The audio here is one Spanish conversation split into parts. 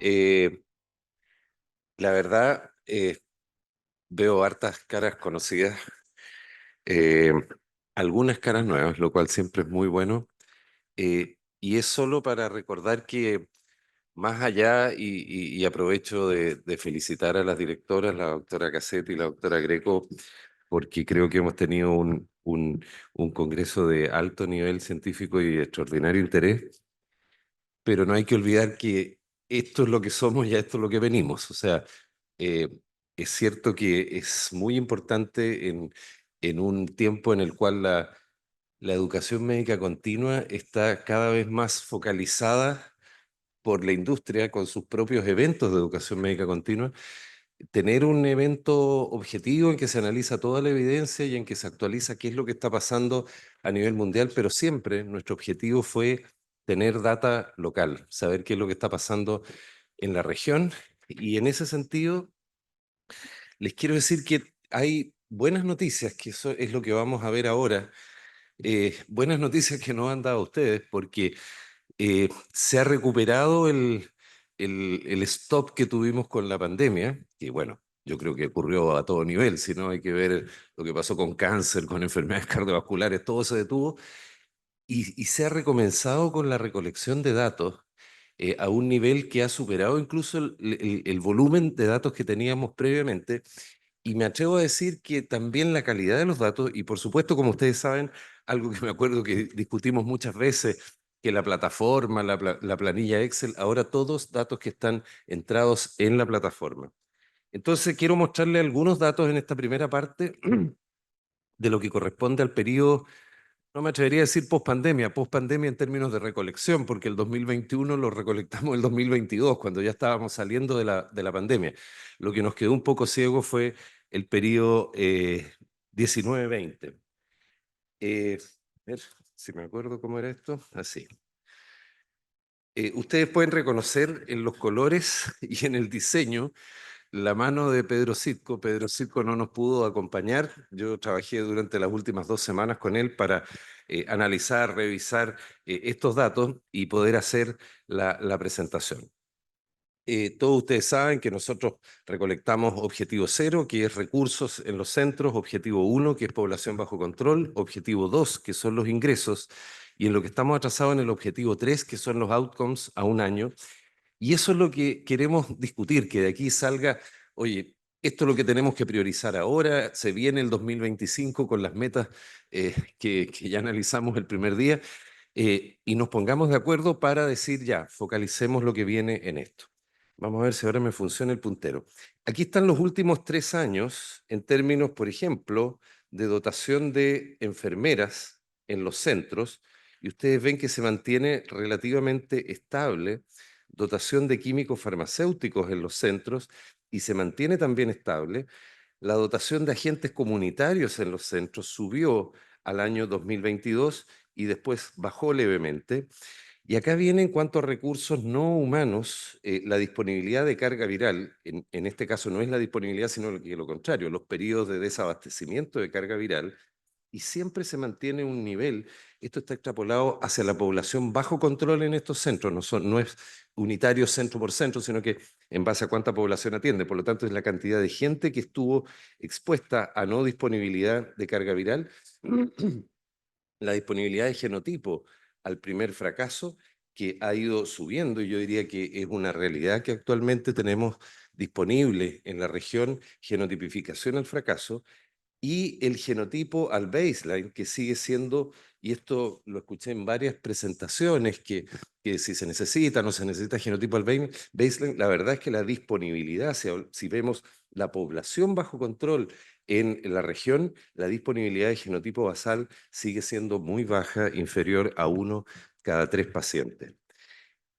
Eh, la verdad, veo hartas caras conocidas, eh, algunas caras nuevas, lo cual siempre es muy bueno. Y es solo para recordar que más allá, y aprovecho de felicitar a las directoras, la doctora Cassetti y la doctora Greco, porque creo que hemos tenido un congreso de alto nivel científico y de extraordinario interés, pero no hay que olvidar que esto es lo que somos y a esto es lo que venimos. O sea, eh, es cierto que es muy importante en un tiempo en el cual la educación médica continua está cada vez más focalizada por la industria con sus propios eventos de educación médica continua, tener un evento objetivo en que se analiza toda la evidencia y en que se actualiza qué es lo que está pasando a nivel mundial, pero siempre nuestro objetivo fue tener data local, saber qué es lo que está pasando en la región. Y en ese sentido, les quiero decir que hay buenas noticias, que eso es lo que vamos a ver ahora. Buenas noticias que nos han dado ustedes, porque se ha recuperado el stop que tuvimos con la pandemia, que bueno, yo creo que ocurrió a todo nivel, si no hay que ver lo que pasó con cáncer, con enfermedades cardiovasculares, todo se detuvo, y se ha recomenzado con la recolección de datos a un nivel que ha superado incluso el volumen de datos que teníamos previamente. Y me atrevo a decir que también la calidad de los datos, y por supuesto, como ustedes saben, algo que me acuerdo que discutimos muchas veces, que la plataforma, la planilla Excel, ahora todos datos que están entrados en la plataforma. Entonces, quiero mostrarle algunos datos en esta primera parte de lo que corresponde al periodo, no me atrevería a decir post-pandemia en términos de recolección, porque el 2021 lo recolectamos el 2022, cuando ya estábamos saliendo de la pandemia. Lo que nos quedó un poco ciego fue el periodo 19-20. A ver si me acuerdo cómo era esto. Así. Ustedes pueden reconocer en los colores y en el diseño la mano de Pedro Sitko. Pedro Sitko no nos pudo acompañar. Yo trabajé durante las últimas 2 semanas con él para analizar, revisar estos datos y poder hacer la presentación. Todos ustedes saben que nosotros recolectamos objetivo 0, que es recursos en los centros, objetivo 1, que es población bajo control, objetivo 2, que son los ingresos, y en lo que estamos atrasados en el objetivo 3, que son los outcomes a un año. Y eso es lo que queremos discutir, que de aquí salga, oye, esto es lo que tenemos que priorizar ahora, se viene el 2025 con las metas que ya analizamos el primer día, y nos pongamos de acuerdo para decir ya, focalicemos lo que viene en esto. Vamos a ver si ahora me funciona el puntero. Aquí están los últimos 3 años en términos, por ejemplo, de dotación de enfermeras en los centros, y ustedes ven que se mantiene relativamente estable dotación de químicos farmacéuticos en los centros, y se mantiene también estable. La dotación de agentes comunitarios en los centros subió al año 2022 y después bajó levemente. Y acá viene en cuanto a recursos no humanos, la disponibilidad de carga viral, en este caso no es la disponibilidad, sino lo contrario, los periodos de desabastecimiento de carga viral, y siempre se mantiene un nivel. Esto está extrapolado hacia la población bajo control en estos centros, no es unitario centro por centro, sino que en base a cuánta población atiende. Por lo tanto, es la cantidad de gente que estuvo expuesta a no disponibilidad de carga viral, la disponibilidad de genotipo al primer fracaso, que ha ido subiendo, y yo diría que es una realidad que actualmente tenemos disponible en la región, genotipificación al fracaso, y el genotipo al baseline, que sigue siendo, y esto lo escuché en varias presentaciones, que si se necesita o no se necesita genotipo al baseline, la verdad es que la disponibilidad, si vemos la población bajo control en la región, la disponibilidad de genotipo basal sigue siendo muy baja, inferior a 1 cada 3 pacientes.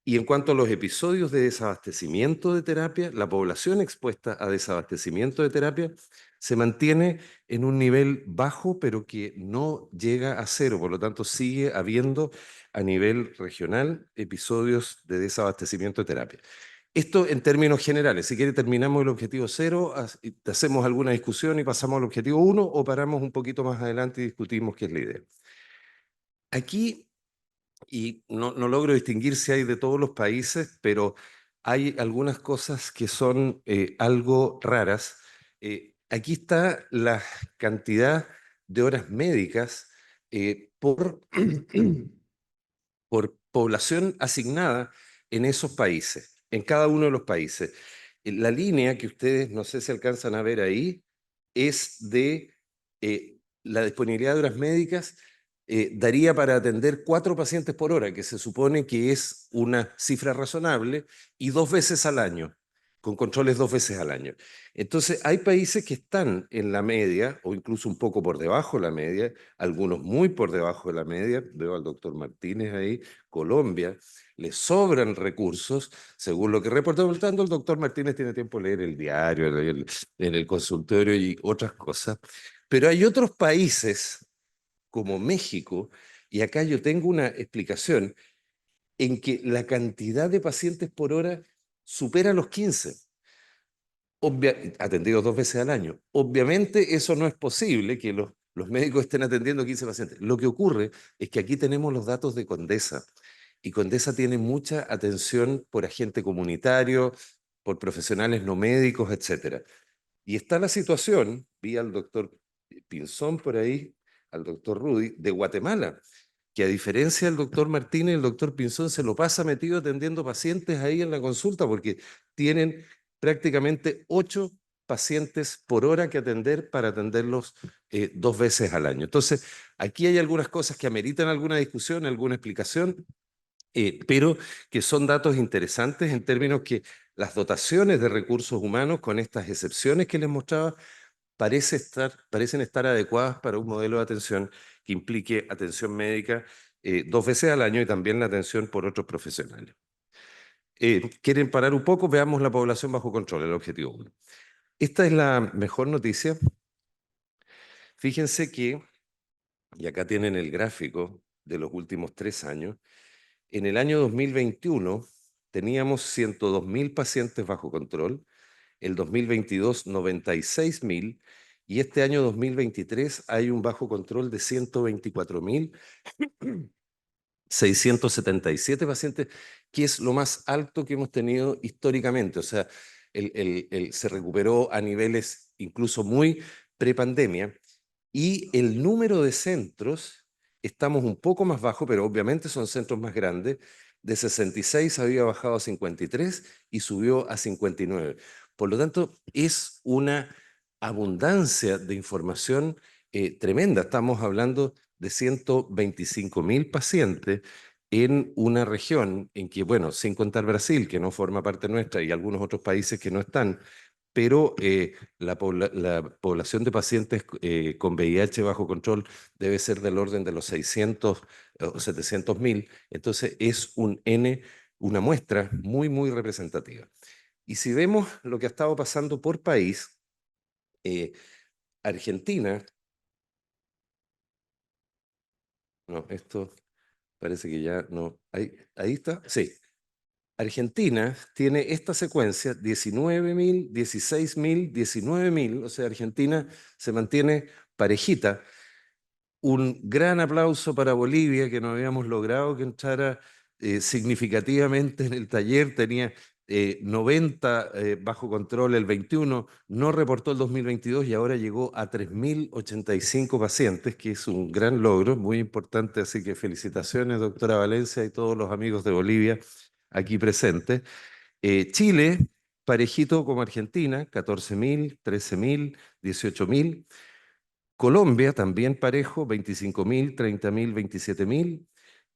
Y en cuanto a los episodios de desabastecimiento de terapia, la población expuesta a desabastecimiento de terapia se mantiene en un nivel bajo, pero que no llega a 0. Por lo tanto, sigue habiendo a nivel regional episodios de desabastecimiento de terapia. Esto en términos generales. Si quiere, terminamos el objetivo 0, hacemos alguna discusión y pasamos al objetivo 1, o paramos un poquito más adelante y discutimos qué es la idea. Aquí, y no logro distinguir si hay de todos los países, pero hay algunas cosas que son algo raras. Aquí está la cantidad de horas médicas por, por población asignada en esos países, en cada uno de los países. La línea que ustedes no sé si alcanzan a ver ahí es de la disponibilidad de horas médicas. Daría para atender 4 pacientes por hora, que se supone que es una cifra razonable, y 2 veces al año, con controles 2 veces al año. Entonces, hay países que están en la media, o incluso un poco por debajo de la media, algunos muy por debajo de la media. Veo al doctor Martínez ahí. Colombia, le sobran recursos, según lo que reportó. Por tanto, el doctor Martínez tiene tiempo de leer el diario, en el consultorio y otras cosas. Pero hay otros países como México, y acá yo tengo una explicación, en que la cantidad de pacientes por hora supera los 15, atendidos 2 veces al año. Obviamente eso no es posible, que los médicos estén atendiendo 15 pacientes. Lo que ocurre es que aquí tenemos los datos de Condesa, y Condesa tiene mucha atención por agente comunitario, por profesionales no médicos, etcétera. Y está la situación, vi al doctor Pinzón por ahí, al doctor Rudy, de Guatemala, que a diferencia del doctor Martínez, el doctor Pinzón se lo pasa metido atendiendo pacientes ahí en la consulta, porque tienen prácticamente 8 pacientes por hora que atender, para atenderlos 2 veces al año. Entonces, aquí hay algunas cosas que ameritan alguna discusión, alguna explicación, pero que son datos interesantes en términos que las dotaciones de recursos humanos, con estas excepciones que les mostraba, parecen estar adecuadas para un modelo de atención que implique atención médica 2 veces al año, y también la atención por otros profesionales. ¿Quieren parar un poco? Veamos la población bajo control, el objetivo 1. Esta es la mejor noticia. Fíjense que, y acá tienen el gráfico de los últimos 3 años, en el año 2021 teníamos 102.000 pacientes bajo control, el 2022 96.000, y este año 2023 hay un bajo control de 124.677 pacientes, que es lo más alto que hemos tenido históricamente. O sea, se recuperó a niveles incluso muy prepandemia. Y el número de centros, estamos un poco más bajo, pero obviamente son centros más grandes. De 66 había bajado a 53 y subió a 59. Por lo tanto, es una abundancia de información tremenda. Estamos hablando de 125.000 pacientes en una región en que, bueno, sin contar Brasil, que no forma parte nuestra, y algunos otros países que no están, pero la población de pacientes con VIH bajo control debe ser del orden de los 600 o 700.000. Entonces es una muestra muy, muy representativa. Y si vemos lo que ha estado pasando por país, eh, Argentina, no, esto parece que ya no, ahí está, sí. Argentina tiene esta secuencia: 19.000, 16.000, 19.000, o sea, Argentina se mantiene parejita. Un gran aplauso para Bolivia, que no habíamos logrado que entrara significativamente en el taller. Tenía 90 bajo control el 21, no reportó el 2022, y ahora llegó a 3.085 pacientes, que es un gran logro, muy importante. Así que felicitaciones, doctora Valencia, y todos los amigos de Bolivia aquí presentes. Chile, parejito como Argentina, 14.000, 13.000, 18.000. Colombia también parejo, 25.000, 30.000,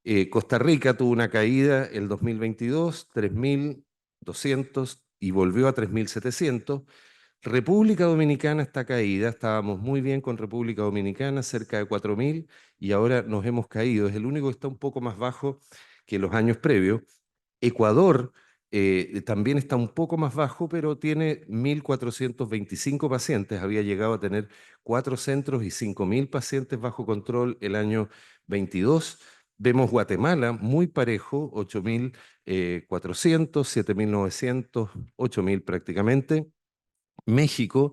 27.000. Costa Rica tuvo una caída el 2022, 3.200, y volvió a 3.700. República Dominicana está caída, estábamos muy bien con República Dominicana, cerca de 4.000, y ahora nos hemos caído. Es el único que está un poco más bajo que los años previos. Ecuador también está un poco más bajo, pero tiene 1.425 pacientes. Había llegado a tener 4 centros y 5.000 pacientes bajo control el año 22. Vemos Guatemala muy parejo, 8.400, 7.900, 8.000 prácticamente. México,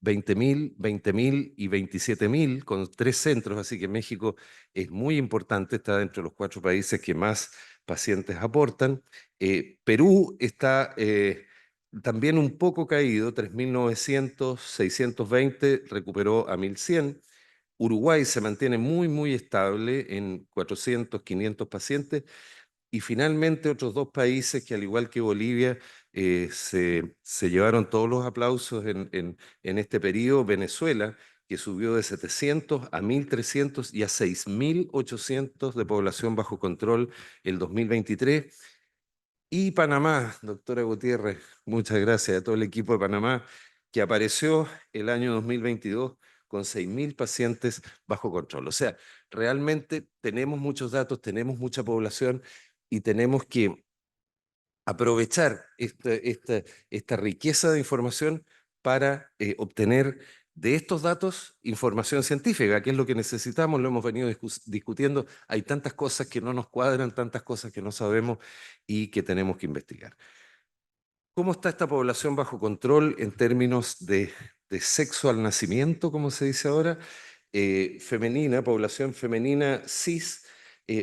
20.000, 20.000 y 27.000, con 3 centros. Así que México es muy importante, está dentro de los 4 países que más pacientes aportan. Perú está también un poco caído, 3.900, 620, recuperó a 1.100. Uruguay se mantiene muy estable en 400, 500 pacientes. Y finalmente otros dos países que, al igual que Bolivia, se llevaron todos los aplausos en este periodo. Venezuela, que subió de 700 a 1.300 y a 6.800 de población bajo control el 2023. Y Panamá, doctora Gutiérrez, muchas gracias a todo el equipo de Panamá, que apareció el año 2022 con 6.000 pacientes bajo control. O sea, realmente tenemos muchos datos, tenemos mucha población y tenemos que aprovechar esta riqueza de información para obtener de estos datos información científica, que es lo que necesitamos, lo hemos venido discutiendo. Hay tantas cosas que no nos cuadran, tantas cosas que no sabemos y que tenemos que investigar. ¿Cómo está esta población bajo control en términos de sexo al nacimiento, como se dice ahora? Femenina, población femenina cis.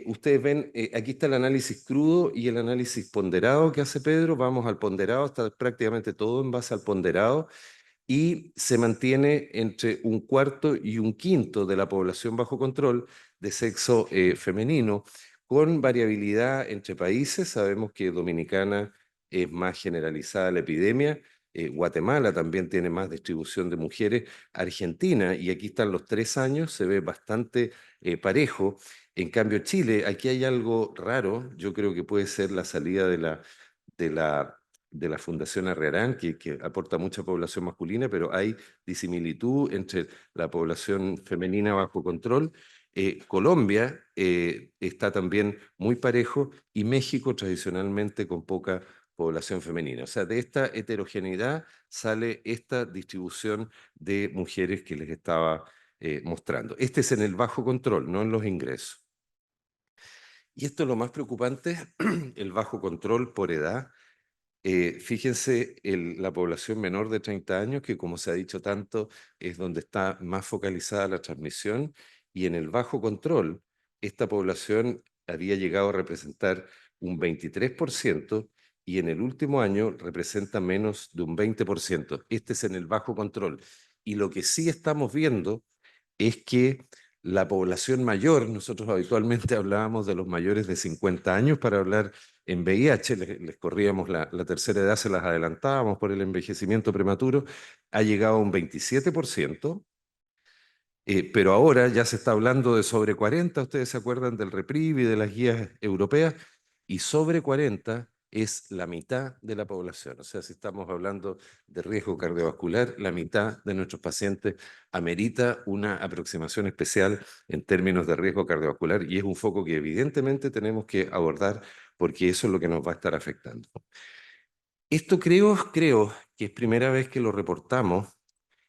Ustedes ven, aquí está el análisis crudo y el análisis ponderado que hace Pedro. Vamos al ponderado, está prácticamente todo en base al ponderado y se mantiene entre un cuarto y un quinto de la población bajo control de sexo femenino, con variabilidad entre países. Sabemos que Dominicana es más generalizada la epidemia, Guatemala también tiene más distribución de mujeres, Argentina, y aquí están los 3 años, se ve bastante parejo. En cambio, Chile, aquí hay algo raro, yo creo que puede ser la salida de la de la Fundación Arrearán, que aporta mucha población masculina, pero hay disimilitud entre la población femenina bajo control. Colombia está también muy parejo y México tradicionalmente con poca población femenina. O sea, de esta heterogeneidad sale esta distribución de mujeres que les estaba mostrando. Este es en el bajo control, no en los ingresos. Y esto es lo más preocupante, el bajo control por edad. Fíjense la población menor de 30 años, que como se ha dicho tanto, es donde está más focalizada la transmisión, y en el bajo control, esta población había llegado a representar un 23% y en el último año representa menos de un 20%. Este es en el bajo control. Y lo que sí estamos viendo es que la población mayor, nosotros habitualmente hablábamos de los mayores de 50 años para hablar en VIH, les corríamos la tercera edad, se las adelantábamos por el envejecimiento prematuro, ha llegado a un 27%, pero ahora ya se está hablando de sobre 40, ustedes se acuerdan del REPRIV y de las guías europeas, y sobre 40 es la mitad de la población. O sea, si estamos hablando de riesgo cardiovascular, la mitad de nuestros pacientes amerita una aproximación especial en términos de riesgo cardiovascular, y es un foco que evidentemente tenemos que abordar porque eso es lo que nos va a estar afectando. Esto creo que es primera vez que lo reportamos,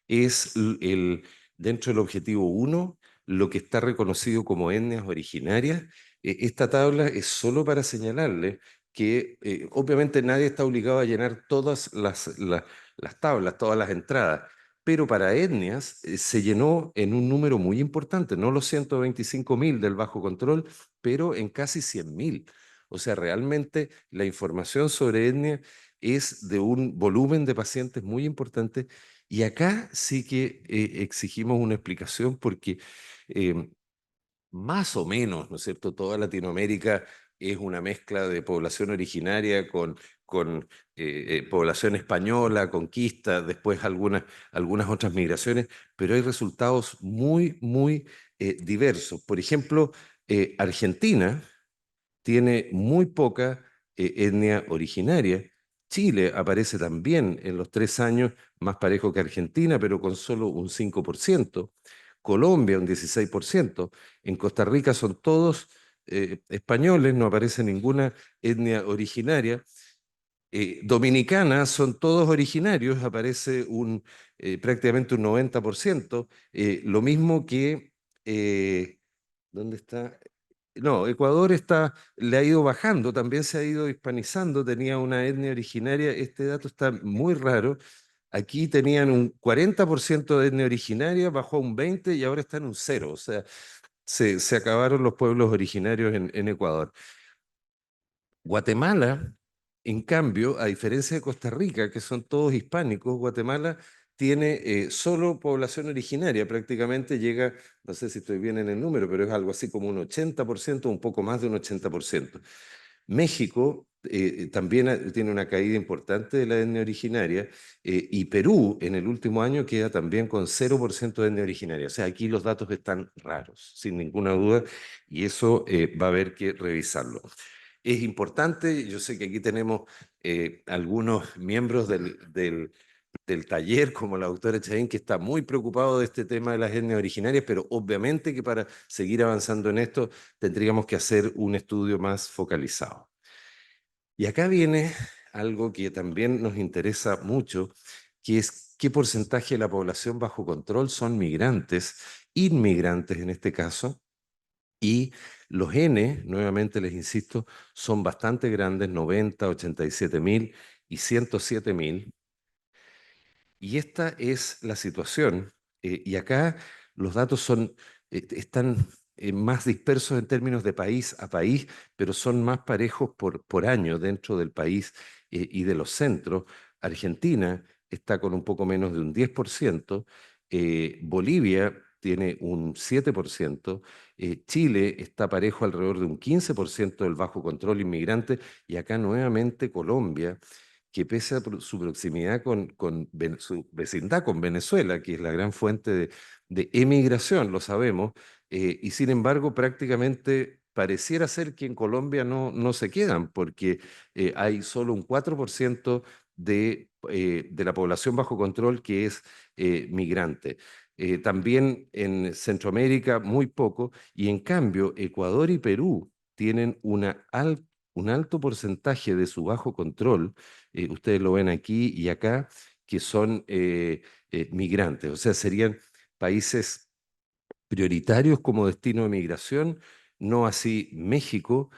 es dentro del objetivo 1, lo que está reconocido como etnias originarias. Esta tabla es solo para señalarle que obviamente nadie está obligado a llenar todas las tablas, todas las entradas, pero para etnias se llenó en un número muy importante, no los 125.000 del bajo control, pero en casi 100.000. O sea, realmente la información sobre etnia es de un volumen de pacientes muy importante, y acá sí que exigimos una explicación porque eh, más o menos, ¿no es cierto? Toda Latinoamérica es una mezcla de población originaria con población española, conquista, después algunas otras migraciones, pero hay resultados muy diversos. Por ejemplo, Argentina tiene muy poca etnia originaria. Chile aparece también en los 3 años más parejo que Argentina, pero con solo un 5%. Colombia un 16%. En Costa Rica son todos españoles, no aparece ninguna etnia originaria. Dominicana son todos originarios, aparece prácticamente un 90%. Lo mismo que, ¿dónde está? No, Ecuador le ha ido bajando, también se ha ido hispanizando, tenía una etnia originaria, este dato está muy raro. Aquí tenían un 40% de etnia originaria, bajó a un 20% y ahora está en un 0%. O sea, se acabaron los pueblos originarios en Ecuador. Guatemala, en cambio, a diferencia de Costa Rica, que son todos hispánicos, Guatemala tiene solo población originaria, prácticamente llega, no sé si estoy bien en el número, pero es algo así como un 80%, un poco más de un 80%. México también tiene una caída importante de la etnia originaria y Perú en el último año queda también con 0% de etnia originaria. O sea, aquí los datos están raros, sin ninguna duda, y eso va a haber que revisarlo. Es importante, yo sé que aquí tenemos algunos miembros del taller, como la doctora Chaín, que está muy preocupado de este tema de las etnias originarias, pero obviamente que para seguir avanzando en esto tendríamos que hacer un estudio más focalizado. Y acá viene algo que también nos interesa mucho, que es qué porcentaje de la población bajo control son migrantes, inmigrantes en este caso, y los N, nuevamente les insisto, son bastante grandes, 90, 87 mil y 107 mil. Y esta es la situación. Y acá los datos están más dispersos en términos de país a país, pero son más parejos por año dentro del país y de los centros. Argentina está con un poco menos de un 10%, Bolivia tiene un 7%, Chile está parejo alrededor de un 15% del bajo control inmigrante, y acá nuevamente Colombia, que pese a su proximidad su vecindad con Venezuela, que es la gran fuente de emigración, lo sabemos, y sin embargo prácticamente pareciera ser que en Colombia no se quedan, porque hay solo un 4% de la población bajo control que es migrante. También en Centroamérica muy poco, y en cambio Ecuador y Perú tienen un alto porcentaje de su bajo control, ustedes lo ven aquí y acá, que son migrantes, o sea, serían países prioritarios como destino de migración, no así México,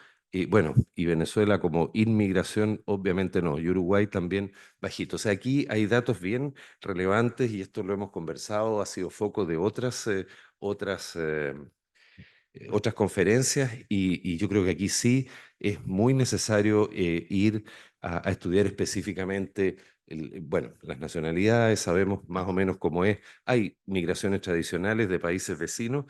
bueno, y Venezuela como inmigración, obviamente no, y Uruguay también bajito. O sea, aquí hay datos bien relevantes y esto lo hemos conversado, ha sido foco de otras otras conferencias y yo creo que aquí sí es muy necesario ir a estudiar específicamente, bueno, las nacionalidades, sabemos más o menos cómo es. Hay migraciones tradicionales de países vecinos,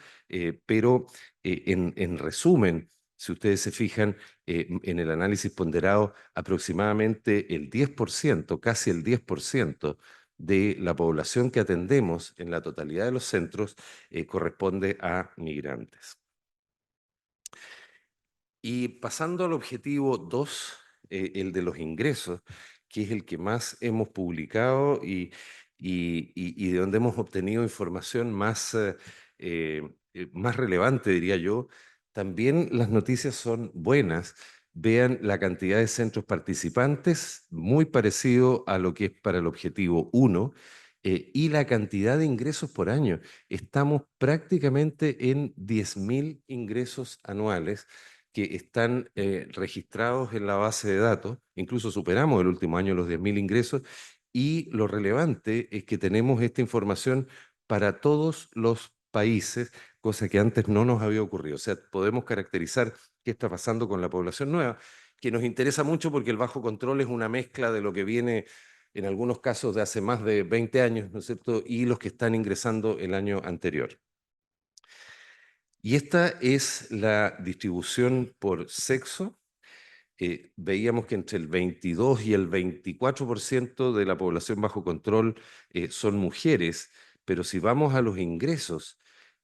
pero en resumen, si ustedes se fijan en el análisis ponderado, aproximadamente el 10%, casi el 10% de la población que atendemos en la totalidad de los centros corresponde a migrantes. Y pasando al objetivo 2, el de los ingresos, que es el que más hemos publicado y de donde hemos obtenido información más relevante, diría yo, también las noticias son buenas. Vean la cantidad de centros participantes, muy parecido a lo que es para el objetivo 1, y la cantidad de ingresos por año. Estamos prácticamente en 10.000 ingresos anuales que están registrados en la base de datos, incluso superamos el último año los 10.000 ingresos, y lo relevante es que tenemos esta información para todos los países, cosa que antes no nos había ocurrido. O sea, podemos caracterizar qué está pasando con la población nueva, que nos interesa mucho porque el bajo control es una mezcla de lo que viene en algunos casos de hace más de 20 años, ¿no es cierto?, y los que están ingresando el año anterior. Y esta es la distribución por sexo. Veíamos que entre el 22 y el 24% de la población bajo control son mujeres, pero si vamos a los ingresos,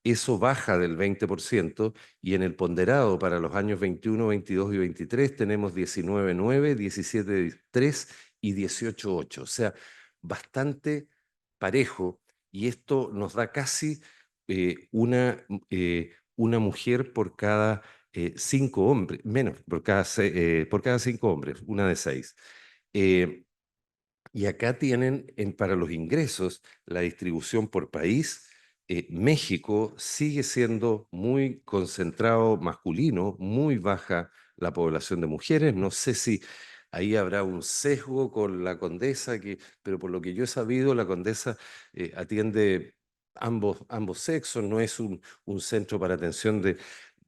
eso baja del 20% y en el ponderado para los años 21, 22 y 23 tenemos 19,9, 17,3 y 18,8, o sea, bastante parejo, y esto nos da casi una mujer por cada 5 hombres, menos, por cada 5 hombres, una de 6. Eh, y acá tienen para los ingresos la distribución por país. México sigue siendo muy concentrado masculino, muy baja la población de mujeres. No sé si ahí habrá un sesgo con la Condesa, pero por lo que yo he sabido, la Condesa atiende ambos sexos, no es un centro para atención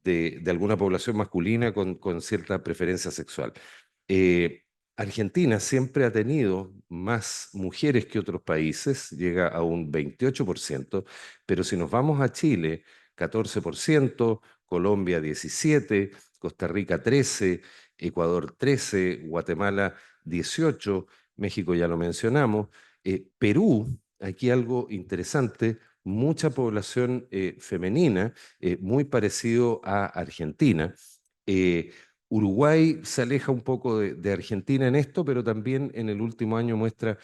de alguna población masculina con cierta preferencia sexual. Eh, Argentina siempre ha tenido más mujeres que otros países, llega a un 28%, pero si nos vamos a Chile, 14%, Colombia 17%, Costa Rica 13%, Ecuador 13%, Guatemala 18%, México ya lo mencionamos, Perú, aquí algo interesante, mucha población femenina, muy parecido a Argentina. Eh, Uruguay se aleja un poco de Argentina en esto, pero también en el último año muestra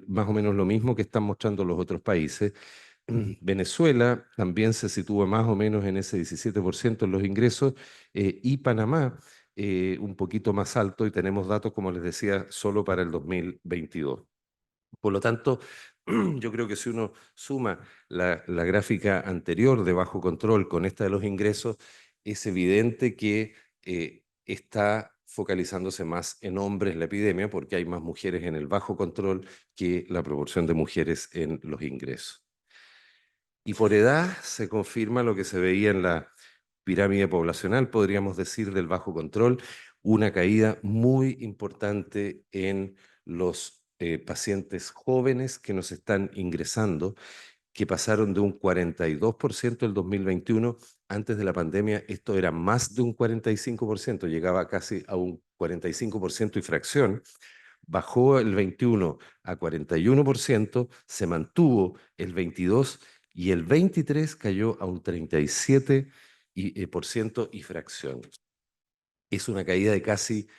más o menos lo mismo que están mostrando los otros países. Venezuela también se sitúa más o menos en ese 17% en los ingresos, y Panamá un poquito más alto, y tenemos datos, como les decía, solo para el 2022. Por lo tanto, yo creo que si uno suma la gráfica anterior de bajo control con esta de los ingresos, es evidente que está focalizándose más en hombres la epidemia, porque hay más mujeres en el bajo control que la proporción de mujeres en los ingresos. Y por edad se confirma lo que se veía en la pirámide poblacional, podríamos decir, del bajo control, una caída muy importante en los pacientes jóvenes que nos están ingresando, que pasaron de un 42% el 2021. Antes de la pandemia esto era más de un 45%, llegaba casi a un 45% y fracción. Bajó el 21 a 41%, se mantuvo el 22 y el 23 cayó a un 37% y fracción. Es una caída de casi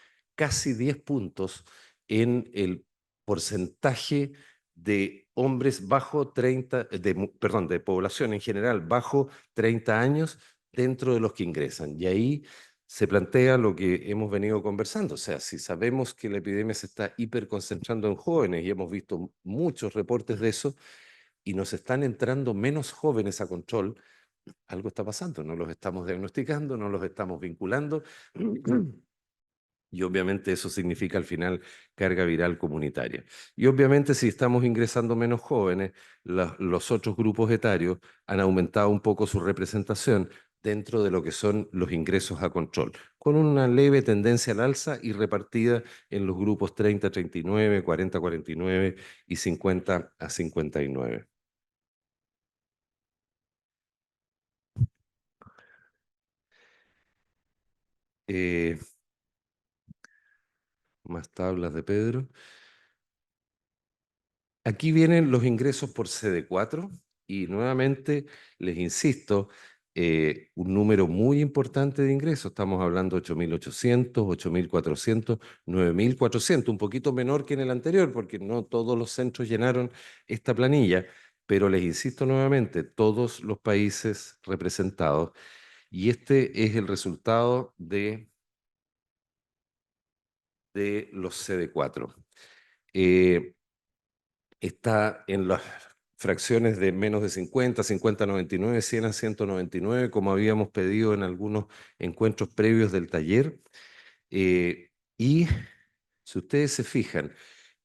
10 puntos en el porcentaje de hombres bajo 30, perdón, de población en general bajo 30 años dentro de los que ingresan. Y ahí se plantea lo que hemos venido conversando. O sea, si sabemos que la epidemia se está hiperconcentrando en jóvenes y hemos visto muchos reportes de eso, y nos están entrando menos jóvenes a control, algo está pasando, no los estamos diagnosticando, no los estamos vinculando. Y obviamente eso significa al final carga viral comunitaria. Y obviamente si estamos ingresando menos jóvenes, los otros grupos etarios han aumentado un poco su representación dentro de lo que son los ingresos a control, con una leve tendencia al alza y repartida en los grupos 30 a 39, 40 a 49 y 50 a 59. Eh, Más tablas de Pedro. Aquí vienen los ingresos por CD4 y nuevamente les insisto, un número muy importante de ingresos. Estamos hablando de 8.800, 8.400, 9.400, un poquito menor que en el anterior porque no todos los centros llenaron esta planilla, pero les insisto nuevamente, todos los países representados, y este es el resultado de los CD4. Eh, Está en las fracciones de menos de 50, 50 a 99, 100 a 199, como habíamos pedido en algunos encuentros previos del taller. Y si ustedes se fijan,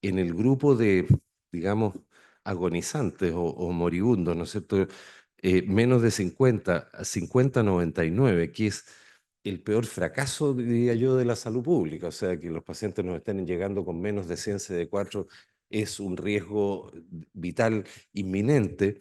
en el grupo de, digamos, agonizantes o moribundos, ¿no es cierto? Menos de 50 a 50 a 99, que es el peor fracaso, diría yo, de la salud pública. O sea, que los pacientes nos estén llegando con menos de 100 CD4 es un riesgo vital inminente,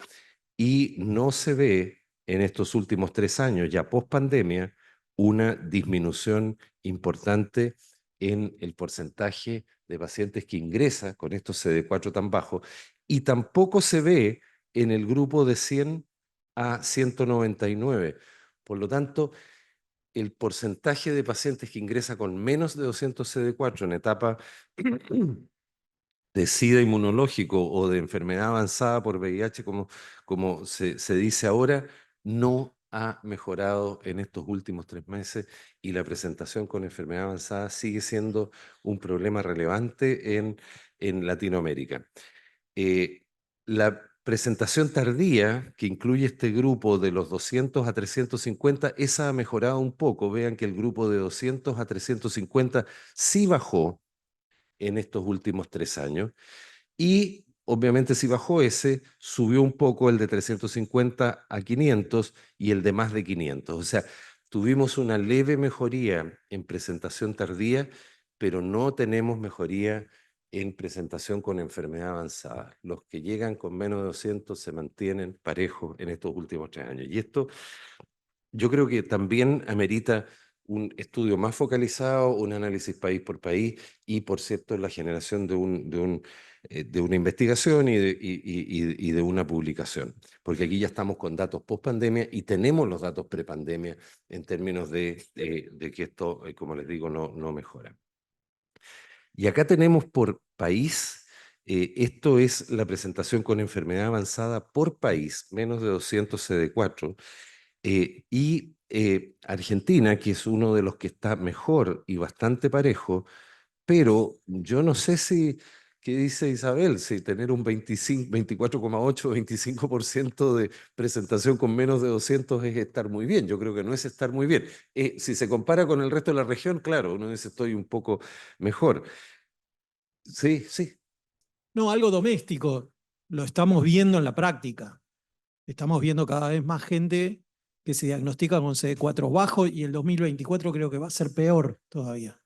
y no se ve en estos últimos 3 años, ya post pandemia, una disminución importante en el porcentaje de pacientes que ingresa con estos CD4 tan bajos, y tampoco se ve en el grupo de 100 a 199. Por lo tanto, el porcentaje de pacientes que ingresa con menos de 200 CD4 en etapa de SIDA inmunológico o de enfermedad avanzada por VIH, como se dice ahora, no ha mejorado en estos últimos 3 meses, y la presentación con enfermedad avanzada sigue siendo un problema relevante en Latinoamérica. Eh, la presentación tardía, que incluye este grupo de los 200 a 350, esa ha mejorado un poco. Vean que el grupo de 200 a 350 sí bajó en estos últimos 3 años. Y obviamente si bajó ese, subió un poco el de 350 a 500 y el de más de 500. O sea, tuvimos una leve mejoría en presentación tardía, pero no tenemos mejoría en presentación con enfermedad avanzada. Los que llegan con menos de 200 se mantienen parejos en estos últimos 3 años. Y esto yo creo que también amerita un estudio más focalizado, un análisis país por país y, por cierto, la generación de una investigación y de una publicación. Porque aquí ya estamos con datos post pandemia y tenemos los datos prepandemia en términos de que esto, como les digo, no mejora. Y acá tenemos por país, esto es la presentación con enfermedad avanzada por país, menos de 200 CD4, y Argentina, que es uno de los que está mejor y bastante parejo, pero yo no sé si, ¿qué dice Isabel? Si tener un 25, 24,8, 25% de presentación con menos de 200 es estar muy bien. Yo creo que no es estar muy bien. Si se compara con el resto de la región, claro, uno dice estoy un poco mejor. Sí, sí. No, algo doméstico. Lo estamos viendo en la práctica. Estamos viendo cada vez más gente que se diagnostica con CD4 bajo y el 2024 creo que va a ser peor todavía.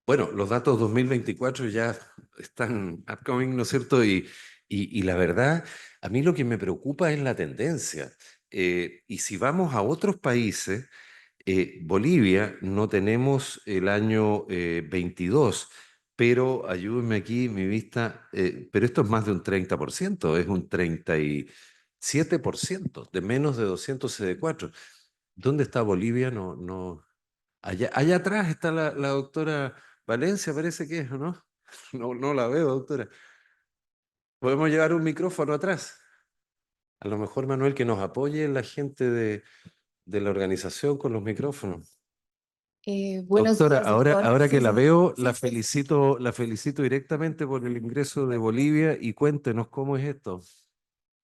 Bueno, los datos 2024 ya están upcoming, ¿no es cierto? Y la verdad, a mí lo que me preocupa es la tendencia. Y si vamos a otros países, Bolivia no tenemos el año 22, pero ayúdenme aquí, mi vista, pero esto es más de un 30%, es un 37% de menos de 200 CD4. ¿Dónde está Bolivia? No. Allá atrás está la doctora Valencia, parece que es, ¿o no? No la veo, doctora. ¿Podemos llevar un micrófono atrás? A lo mejor, Manuel, que nos apoye la gente de la organización con los micrófonos. Buenos Doctora, días, doctor. ahora que Sí, la sí, veo, sí, sí. la felicito directamente por el ingreso de Bolivia y cuéntenos cómo es esto.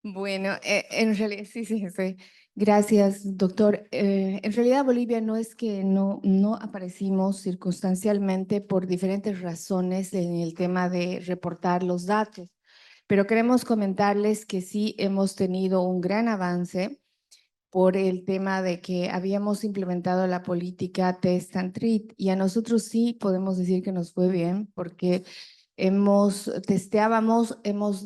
Bueno, en realidad, sí, sí, sí. Gracias, doctor. En realidad, Bolivia no es que no aparecimos circunstancialmente por diferentes razones en el tema de reportar los datos, pero queremos comentarles que sí hemos tenido un gran avance por el tema de que habíamos implementado la política Test and Treat y a nosotros sí podemos decir que nos fue bien porque hemos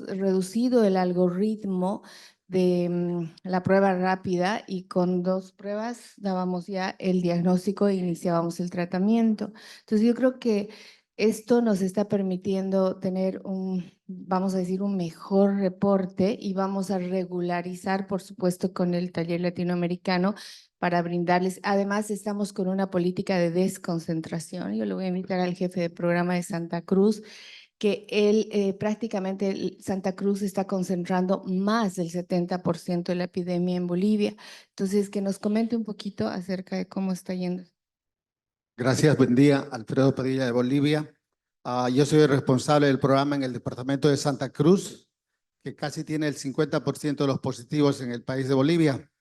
reducido el algoritmo de la prueba rápida y con 2 pruebas dábamos ya el diagnóstico e iniciábamos el tratamiento. Entonces yo creo que esto nos está permitiendo tener vamos a decir, un mejor reporte y vamos a regularizar, por supuesto, con el taller latinoamericano para brindarles. Además, estamos con una política de desconcentración. Yo le voy a invitar al jefe de programa de Santa Cruz, que él prácticamente Santa Cruz está concentrando más del 70% de la epidemia en Bolivia. Entonces, que nos comente un poquito acerca de cómo está yendo. Gracias, buen día. Alfredo Padilla de Bolivia. Yo soy el responsable del programa en el departamento de Santa Cruz, que casi tiene el 50% de los positivos en el país de Bolivia.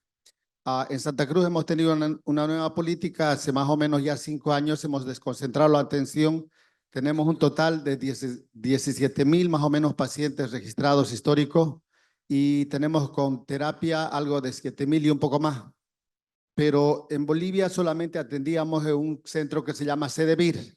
En Santa Cruz hemos tenido una nueva política. Hace más o menos ya 5 años hemos desconcentrado la atención. Tenemos un total de 17,000 más o menos pacientes registrados históricos y tenemos con terapia algo de 7,000 y un poco más. Pero en Bolivia solamente atendíamos en un centro que se llama CDBIR,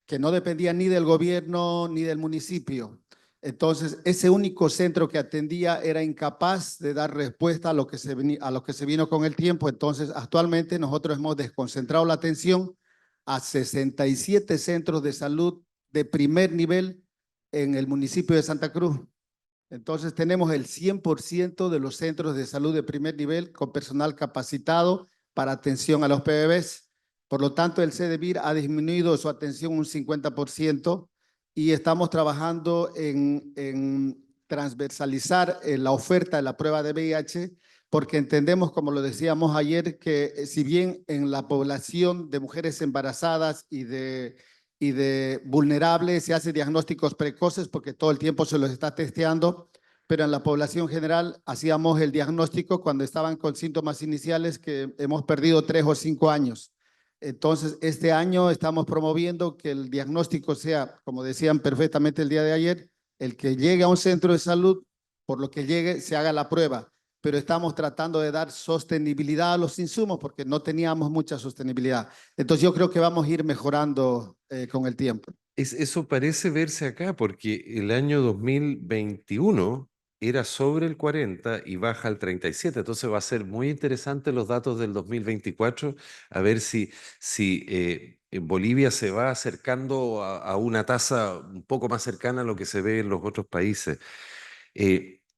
que no dependía ni del gobierno ni del municipio. Entonces, ese único centro que atendía era incapaz de dar respuesta a lo que se vino con el tiempo. Entonces, actualmente nosotros hemos desconcentrado la atención a 67 centros de salud de primer nivel en el municipio de Santa Cruz. Entonces, tenemos el 100% de los centros de salud de primer nivel con personal capacitado para atención a los PBBs. Por lo tanto, el CDBIR ha disminuido su atención un 50% y estamos trabajando en transversalizar la oferta de la prueba de VIH porque entendemos, como lo decíamos ayer, que si bien en la población de mujeres embarazadas y de vulnerables se hace diagnósticos precoces porque todo el tiempo se los está testeando, pero en la población general hacíamos el diagnóstico cuando estaban con síntomas iniciales que hemos perdido 3 o 5 años. Entonces, este año estamos promoviendo que el diagnóstico sea, como decían perfectamente el día de ayer, el que llegue a un centro de salud, por lo que llegue, se haga la prueba. Pero estamos tratando de dar sostenibilidad a los insumos porque no teníamos mucha sostenibilidad. Entonces yo creo que vamos a ir mejorando con el tiempo. Eso parece verse acá, porque el año 2021 era sobre el 40 y baja al 37. Entonces va a ser muy interesante los datos del 2024, a ver si en Bolivia se va acercando a una tasa un poco más cercana a lo que se ve en los otros países.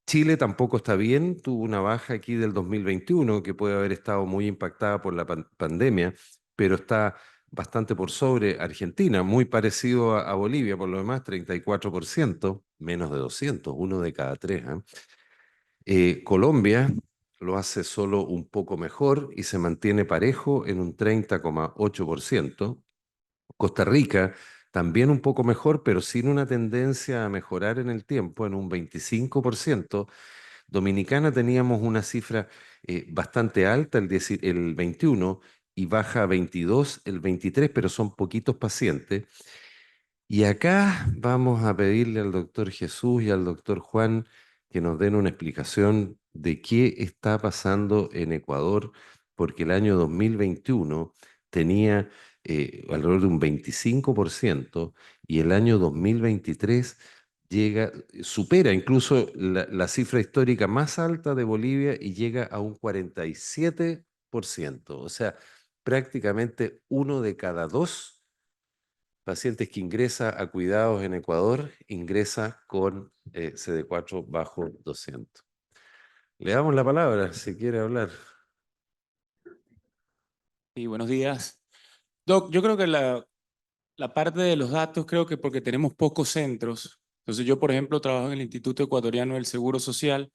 Chile tampoco está bien, tuvo una baja aquí del 2021 que puede haber estado muy impactada por la pandemia, pero está bastante por sobre Argentina, muy parecido a Bolivia, por lo demás, 34%, menos de 200, uno de cada tres. Colombia lo hace solo un poco mejor y se mantiene parejo en un 30,8%. Costa Rica también un poco mejor, pero sin una tendencia a mejorar en el tiempo, en un 25%. Dominicana teníamos una cifra bastante alta, el 21, y baja a 22, el 23, pero son poquitos pacientes. Y acá vamos a pedirle al doctor Jesús y al doctor Juan que nos den una explicación de qué está pasando en Ecuador, porque el año 2021 tenía alrededor de un 25% y el año 2023 supera incluso la cifra histórica más alta de Bolivia y llega a un 47%. O sea, prácticamente uno de cada dos pacientes que ingresa a cuidados en Ecuador ingresa con CD4 bajo 200. Le damos la palabra si quiere hablar. Sí, buenos días. Doc, yo creo que la parte de los datos, creo que porque tenemos pocos centros. Entonces yo, por ejemplo, trabajo en el Instituto Ecuatoriano del Seguro Social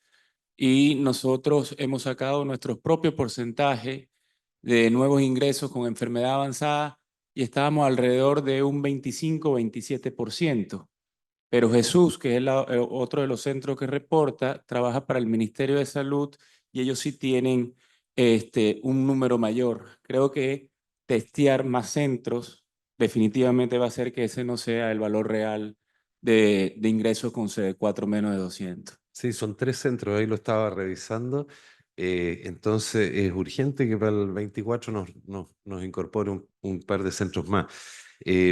y nosotros hemos sacado nuestro propio porcentaje de nuevos ingresos con enfermedad avanzada y estábamos alrededor de un 25-27%. Pero Jesús, que es otro de los centros que reporta, trabaja para el Ministerio de Salud y ellos sí tienen un número mayor. Creo que testear más centros definitivamente va a hacer que ese no sea el valor real de ingresos con CD4 menos de 200. Sí, son 3 centros, ahí lo estaba revisando. Entonces es urgente que para el 24 nos incorpore un par de centros más.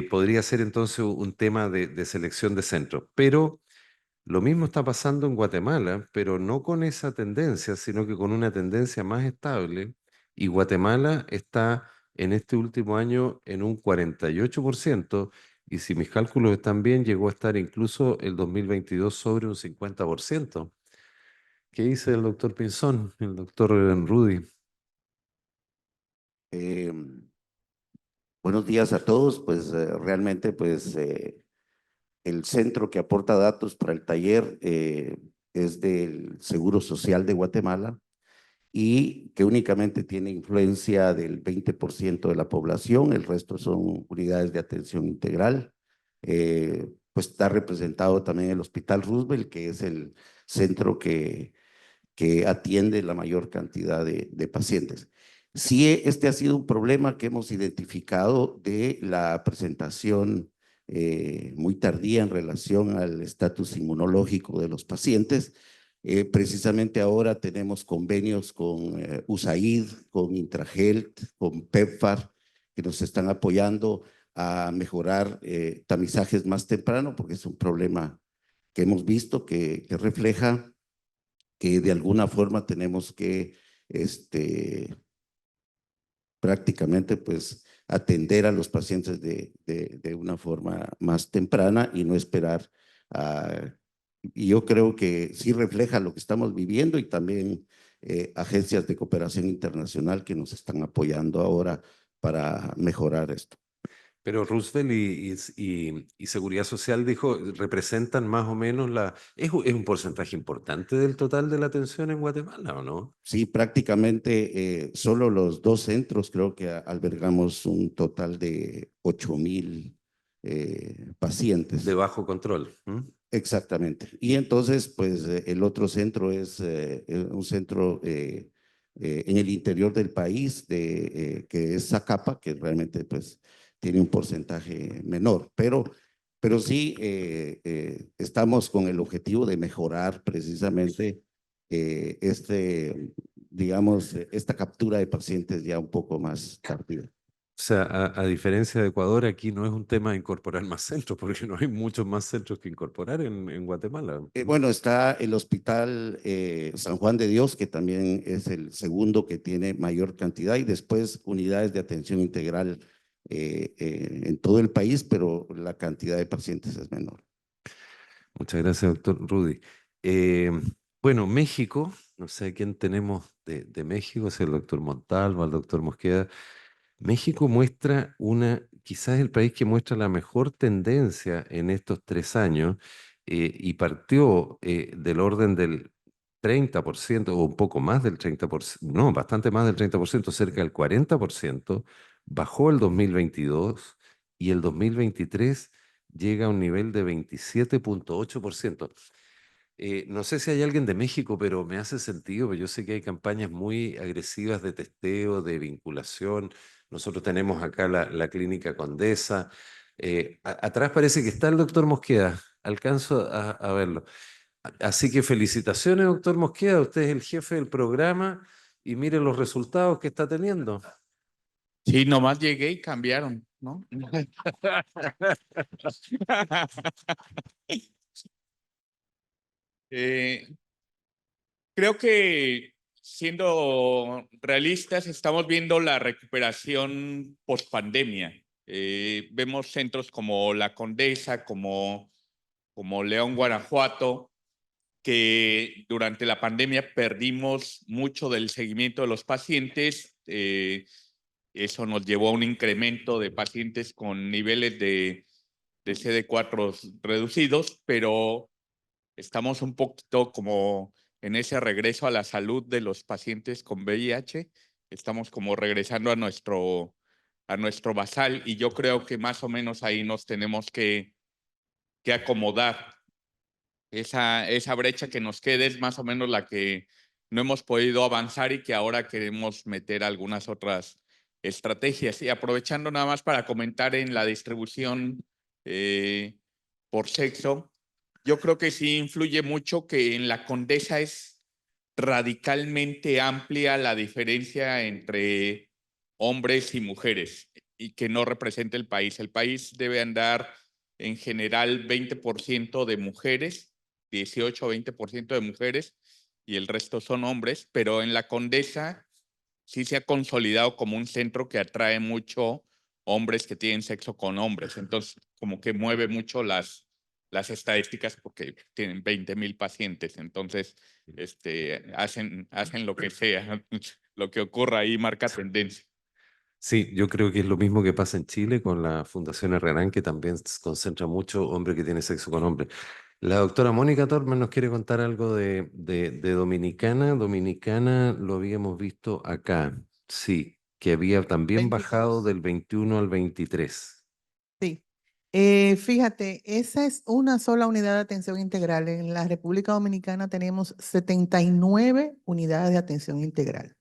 Podría ser entonces un tema de selección de centros, pero lo mismo está pasando en Guatemala, pero no con esa tendencia, sino que con una tendencia más estable. Y Guatemala está en este último año en un 48%, y si mis cálculos están bien, llegó a estar incluso el 2022 sobre un 50%. ¿Qué dice el doctor Pinzón, el doctor Rudy? Eh, Buenos días a todos. Pues realmente pues el centro que aporta datos para el taller es del Seguro Social de Guatemala y que únicamente tiene influencia del 20% de la población, el resto son unidades de atención integral. Pues está representado también el Hospital Roosevelt, que es el centro que atiende la mayor cantidad de pacientes. Sí, este ha sido un problema que hemos identificado de la presentación muy tardía en relación al estatus inmunológico de los pacientes. Precisamente ahora tenemos convenios con USAID, con Intrahealth, con PEPFAR, que nos están apoyando a mejorar tamizajes más temprano, porque es un problema que hemos visto que refleja que de alguna forma tenemos que prácticamente pues atender a los pacientes de una forma más temprana y no esperar. Y yo creo que sí refleja lo que estamos viviendo y también agencias de cooperación internacional que nos están apoyando ahora para mejorar esto. Pero Roosevelt y Seguridad Social dijo, representan más o menos es un porcentaje importante del total de la atención en Guatemala, ¿o no? Sí, prácticamente solo los dos centros creo que albergamos un total de 8,000 pacientes. De bajo control. Exactamente. Y entonces, pues el otro centro es un centro en el interior del país que es Zacapa, que realmente pues tiene un porcentaje menor, pero Pero sí estamos con el objetivo de mejorar precisamente digamos, esta captura de pacientes ya un poco más tardía. O sea, a diferencia de Ecuador, aquí no es un tema de incorporar más centros, porque no hay muchos más centros que incorporar en Guatemala. Bueno, está el Hospital San Juan de Dios, que también es el segundo que tiene mayor cantidad, y después unidades de atención integral en todo el país, pero la cantidad de pacientes es menor. Muchas gracias, doctor Rudy. Eh, bueno, México, no sé a quién tenemos de México, si el doctor Montalvo, el doctor Mosqueda. México muestra quizás el país que muestra la mejor tendencia en estos 3 años y partió del orden del 30% o un poco más del 30%, no, bastante más del 30%, cerca del 40%, bajó el 2022 y el 2023 llega a un nivel de 27,8%. No sé si hay alguien de México, pero me hace sentido, porque yo sé que hay campañas muy agresivas de testeo, de vinculación. Nosotros tenemos acá la Clínica Condesa. Atrás parece que está el doctor Mosqueda. Alcanzo a verlo. Así que felicitaciones, doctor Mosqueda. Usted es el jefe del programa y mire los resultados que está teniendo. Sí, nomás llegué y cambiaron, ¿no? Eh, Creo que siendo realistas, estamos viendo la recuperación post pandemia. Vemos centros como La Condesa, como León, Guanajuato, que durante la pandemia perdimos mucho del seguimiento de los pacientes. Eso nos llevó a un incremento de pacientes con niveles de CD4 reducidos, pero estamos un poquito como en ese regreso a la salud de los pacientes con VIH. Estamos como regresando a nuestro basal y yo creo que más o menos ahí nos tenemos que acomodar. Esa brecha que nos quede es más o menos la que no hemos podido avanzar y que ahora queremos meter algunas otras estrategias. Y aprovechando nada más para comentar en la distribución por sexo, yo creo que sí influye mucho que en la Condesa es radicalmente amplia la diferencia entre hombres y mujeres y que no representa el país. El país debe andar en general 20% de mujeres, 18 o 20% de mujeres y el resto son hombres, pero en la Condesa sí se ha consolidado como un centro que atrae mucho hombres que tienen sexo con hombres. Entonces, como que mueve mucho las estadísticas porque tienen 20,000 pacientes. Entonces, hacen lo que sea. Lo que ocurra ahí marca tendencia. Sí, yo creo que es lo mismo que pasa en Chile con la Fundación Herrerán, que también concentra mucho hombre que tiene sexo con hombre. La doctora Mónica Tormes nos quiere contar algo de Dominicana. Dominicana lo habíamos visto acá, sí, que había también 22. bajado del 21 al 23. Sí. Fíjate, esa es una sola unidad de atención integral. En la República Dominicana tenemos 79 unidades de atención integral.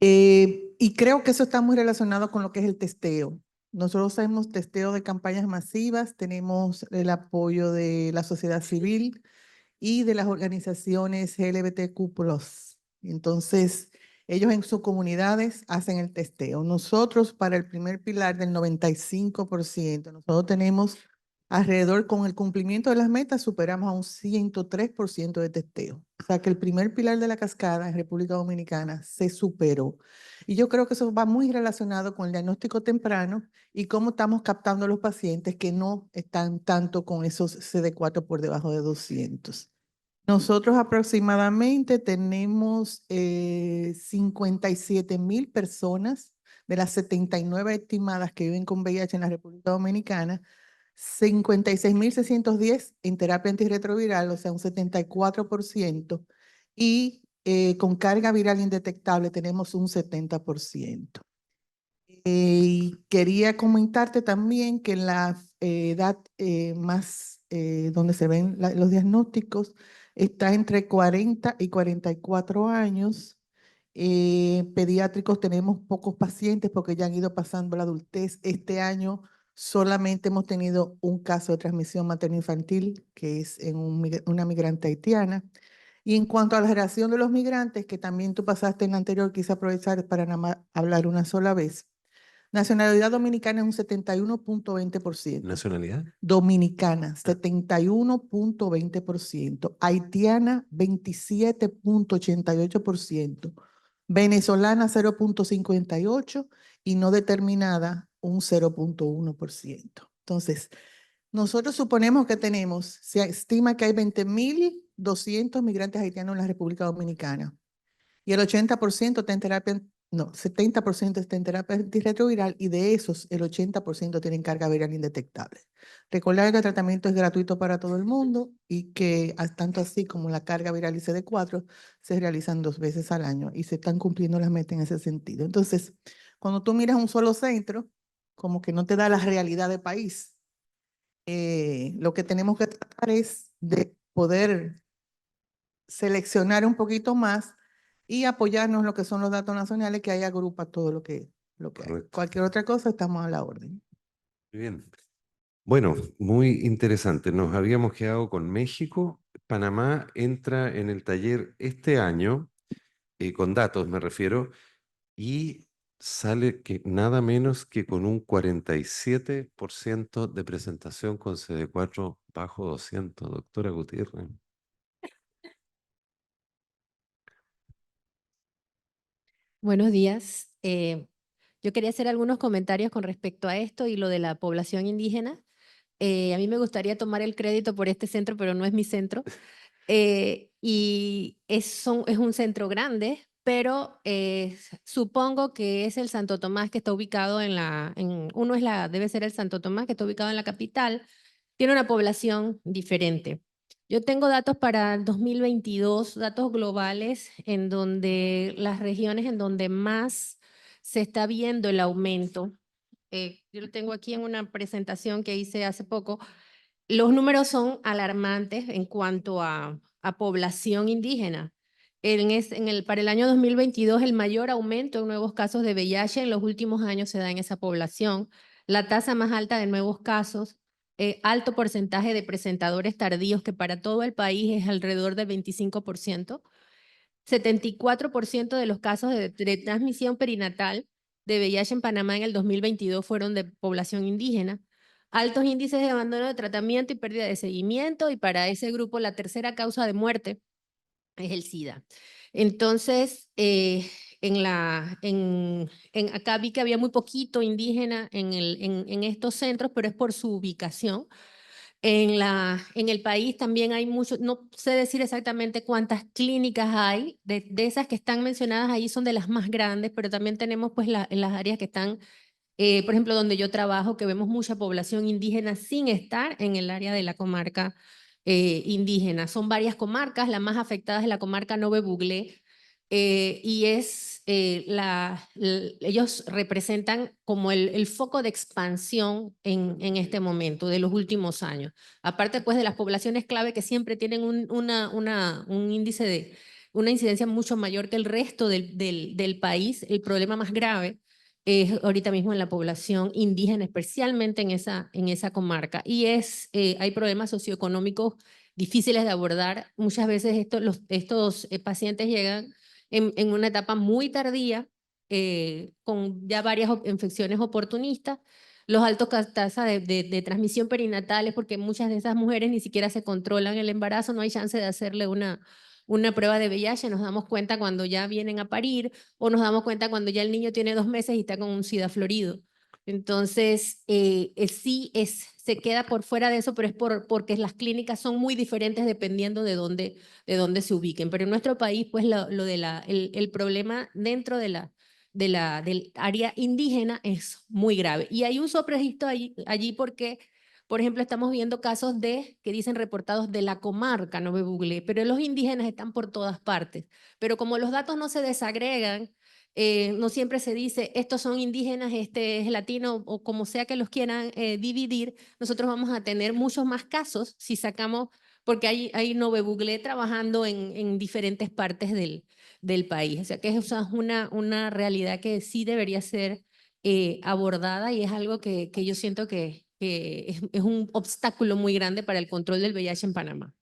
Y creo que eso está muy relacionado con lo que es el testeo. Nosotros hacemos testeo de campañas masivas, tenemos el apoyo de la sociedad civil y de las organizaciones LGBTQ+. Entonces, ellos en sus comunidades hacen el testeo. Nosotros, para el primer pilar del 95%, nosotros tenemos alrededor, con el cumplimiento de las metas, superamos a un 103% de testeo. O sea que el primer pilar de la cascada en República Dominicana se superó. Y yo creo que eso va muy relacionado con el diagnóstico temprano y cómo estamos captando a los pacientes que no están tanto con esos CD4 por debajo de 200. Nosotros aproximadamente tenemos 57,000 personas de las 79 estimadas que viven con VIH en la República Dominicana, 56,610 en terapia antirretroviral, o sea, un 74%, y con carga viral indetectable tenemos un 70%. Y quería comentarte también que la edad más donde se ven los diagnósticos está entre 40 y 44 años. Pediátricos tenemos pocos pacientes porque ya han ido pasando la adultez. Este año Solamente hemos tenido un caso de transmisión materno-infantil, que es en una migrante haitiana. Y en cuanto a la generación de los migrantes, que también tú pasaste en la anterior, quise aprovechar para nada más hablar una sola vez. Nacionalidad dominicana es un 71.20%. ¿Nacionalidad? Dominicana, 71.20%. Haitiana, 27.88%. Venezolana, 0.58%. Y no determinada, un 0.1%. Entonces, nosotros suponemos que se estima que hay 20.200 migrantes haitianos en la República Dominicana. Y el 80% está en terapia, no, 70% está en terapia antirretroviral y de esos el 80% tienen carga viral indetectable. Recordar que el tratamiento es gratuito para todo el mundo y que tanto así como la carga viral y CD4 se realizan 2 veces al año y se están cumpliendo las metas en ese sentido. Entonces, cuando tú miras un solo centro, como que no te da la realidad del país. Lo que tenemos que tratar es de poder seleccionar un poquito más y apoyarnos en lo que son los datos nacionales, que ahí agrupa todo lo que hay. Correcto. Cualquier otra cosa, estamos a la orden. Muy bien. Bueno, muy interesante. Nos habíamos quedado con México. Panamá entra en el taller este año, con datos me refiero, y sale que nada menos que con un 47% de presentación con CD4 bajo 200, doctora Gutiérrez. Buenos días. Yo quería hacer algunos comentarios con respecto a esto y lo de la población indígena. A mí me gustaría tomar el crédito por este centro, pero no es mi centro. Y es un centro grande, pero supongo que es el Santo Tomás que está ubicado debe ser el Santo Tomás que está ubicado en la capital. Tiene una población diferente. Yo tengo datos para el 2022, datos globales, en donde las regiones en donde más se está viendo el aumento. Yo lo tengo aquí en una presentación que hice hace poco. Los números son alarmantes en cuanto a población indígena. Para el año 2022, el mayor aumento en nuevos casos de VIH en los últimos años se da en esa población. La tasa más alta de nuevos casos, alto porcentaje de presentadores tardíos, que para todo el país es alrededor del 25%. 74% de los casos de transmisión perinatal de VIH en Panamá en el 2022 fueron de población indígena. Altos índices de abandono de tratamiento y pérdida de seguimiento, y para ese grupo la tercera causa de muerte es el SIDA. Entonces, acá vi que había muy poquito indígena en estos centros, pero es por su ubicación. En el país también hay mucho, no sé decir exactamente cuántas clínicas hay, de esas que están mencionadas ahí son de las más grandes, pero también tenemos pues en las áreas que están, por ejemplo, donde yo trabajo, que vemos mucha población indígena sin estar en el área de la comarca indígena. Son varias comarcas, la más afectada es la comarca Nove Buglé, y ellos representan como el foco de expansión en este momento, de los últimos años. Aparte pues de las poblaciones clave que siempre tienen un índice una incidencia mucho mayor que el resto del país, el problema más grave es ahorita mismo en la población indígena, especialmente en esa comarca. Y hay problemas socioeconómicos difíciles de abordar. Muchas veces estos pacientes llegan en una etapa muy tardía, con ya varias infecciones oportunistas, los altos tasas de transmisión perinatal, es porque muchas de esas mujeres ni siquiera se controlan el embarazo, no hay chance de hacerle una prueba de VIH, nos damos cuenta cuando ya vienen a parir, o nos damos cuenta cuando ya el niño tiene 2 meses y está con un SIDA florido. Entonces, se queda por fuera de eso, pero es porque las clínicas son muy diferentes dependiendo de dónde se ubiquen. Pero en nuestro país, pues el problema dentro del área indígena es muy grave. Y hay un sobregistro allí porque, por ejemplo, estamos viendo casos que dicen reportados de la comarca Nove Buglé, pero los indígenas están por todas partes. Pero como los datos no se desagregan, no siempre se dice, estos son indígenas, este es latino, o como sea que los quieran dividir, nosotros vamos a tener muchos más casos si sacamos, porque hay Nove Buglé trabajando en diferentes partes del país. O sea que esa es una realidad que sí debería ser abordada y es algo que yo siento que es un obstáculo muy grande para el control del VIH en Panamá.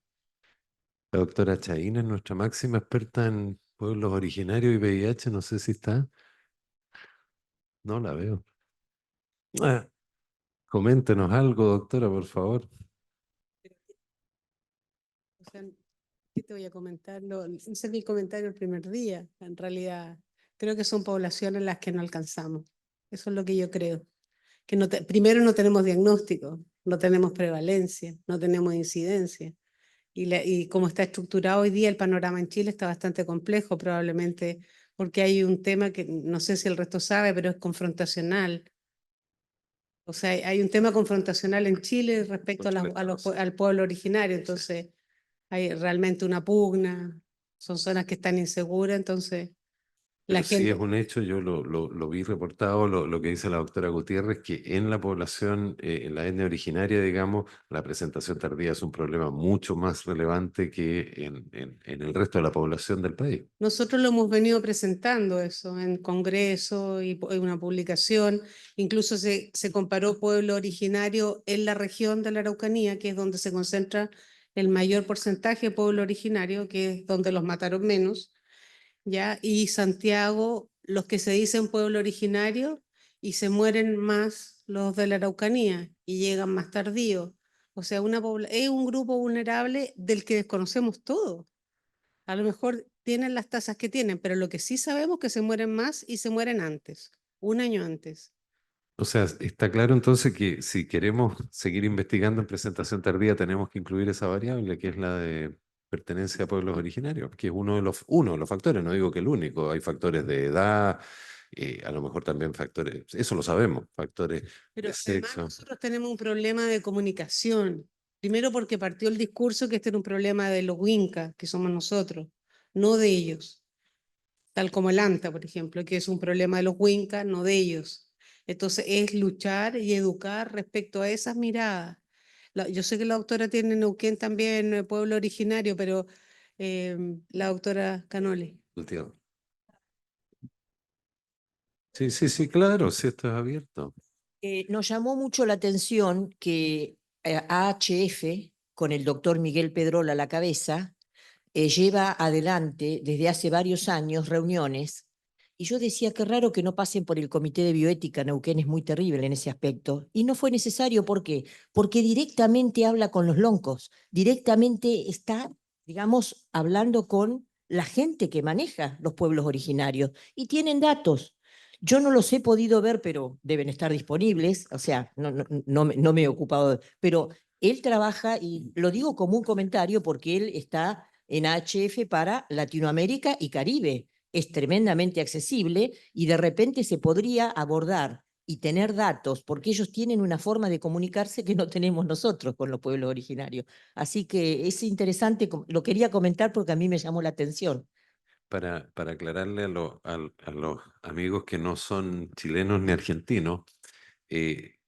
La doctora Chaín es nuestra máxima experta en pueblos originarios y VIH, no sé si está. No la veo. Ah, coméntenos algo, doctora, por favor. O sea, ¿qué te voy a comentar? Hice mi comentario el primer día. En realidad, creo que son poblaciones las que no alcanzamos. Eso es lo que yo creo. Que primero no tenemos diagnóstico, no tenemos prevalencia, no tenemos incidencia. Y como está estructurado hoy día, el panorama en Chile está bastante complejo, probablemente porque hay un tema que no sé si el resto sabe, pero es confrontacional. O sea, hay un tema confrontacional en Chile respecto al pueblo originario, entonces hay realmente una pugna, son zonas que están inseguras, entonces la Pero sí es gente... un hecho, yo lo vi reportado, lo que dice la doctora Gutiérrez, que en la población, en la etnia originaria, digamos, la presentación tardía es un problema mucho más relevante que en el resto de la población del país. Nosotros lo hemos venido presentando eso en congreso y en una publicación, incluso se comparó pueblo originario en la región de la Araucanía, que es donde se concentra el mayor porcentaje de pueblo originario, que es donde los mataron menos, ¿ya? Y Santiago, los que se dicen pueblo originario y se mueren más los de la Araucanía y llegan más tardío. O sea, es un grupo vulnerable del que desconocemos todo. A lo mejor tienen las tasas que tienen, pero lo que sí sabemos es que se mueren más y se mueren antes, un año antes. O sea, está claro entonces que si queremos seguir investigando en presentación tardía, tenemos que incluir esa variable, que es la de pertenencia a pueblos originarios, que es uno de los factores, no digo que el único, hay factores de edad, a lo mejor también factores, eso lo sabemos, factores Pero de además sexo. nosotros tenemos un problema de comunicación. Primero porque partió el discurso que este era un problema de los Winca, que somos nosotros, no de ellos. Tal como el ANTA, por ejemplo, que es un problema de los Winca, no de ellos. Entonces es luchar y educar respecto a esas miradas. Yo sé que la doctora tiene en Neuquén también pueblo originario, pero la doctora Canoli. Gutiérrez. Sí, sí, sí, claro, sí, esto es abierto. Nos llamó mucho la atención que AHF, con el doctor Miguel Pedrola a la cabeza, lleva adelante desde hace varios años reuniones, y yo decía qué raro que no pasen por el Comité de Bioética. Neuquén es muy terrible en ese aspecto, y no fue necesario. ¿Por qué? Porque directamente habla con los loncos, directamente está, digamos, hablando con la gente que maneja los pueblos originarios, y tienen datos. Yo no los he podido ver, pero deben estar disponibles, o sea, no me he ocupado, pero él trabaja, y lo digo como un comentario porque él está en AHF para Latinoamérica y Caribe. Es tremendamente accesible y de repente se podría abordar y tener datos, porque ellos tienen una forma de comunicarse que no tenemos nosotros con los pueblos originarios. Así que es interesante, lo quería comentar porque a mí me llamó la atención. Para aclararle a los amigos que no son chilenos ni argentinos,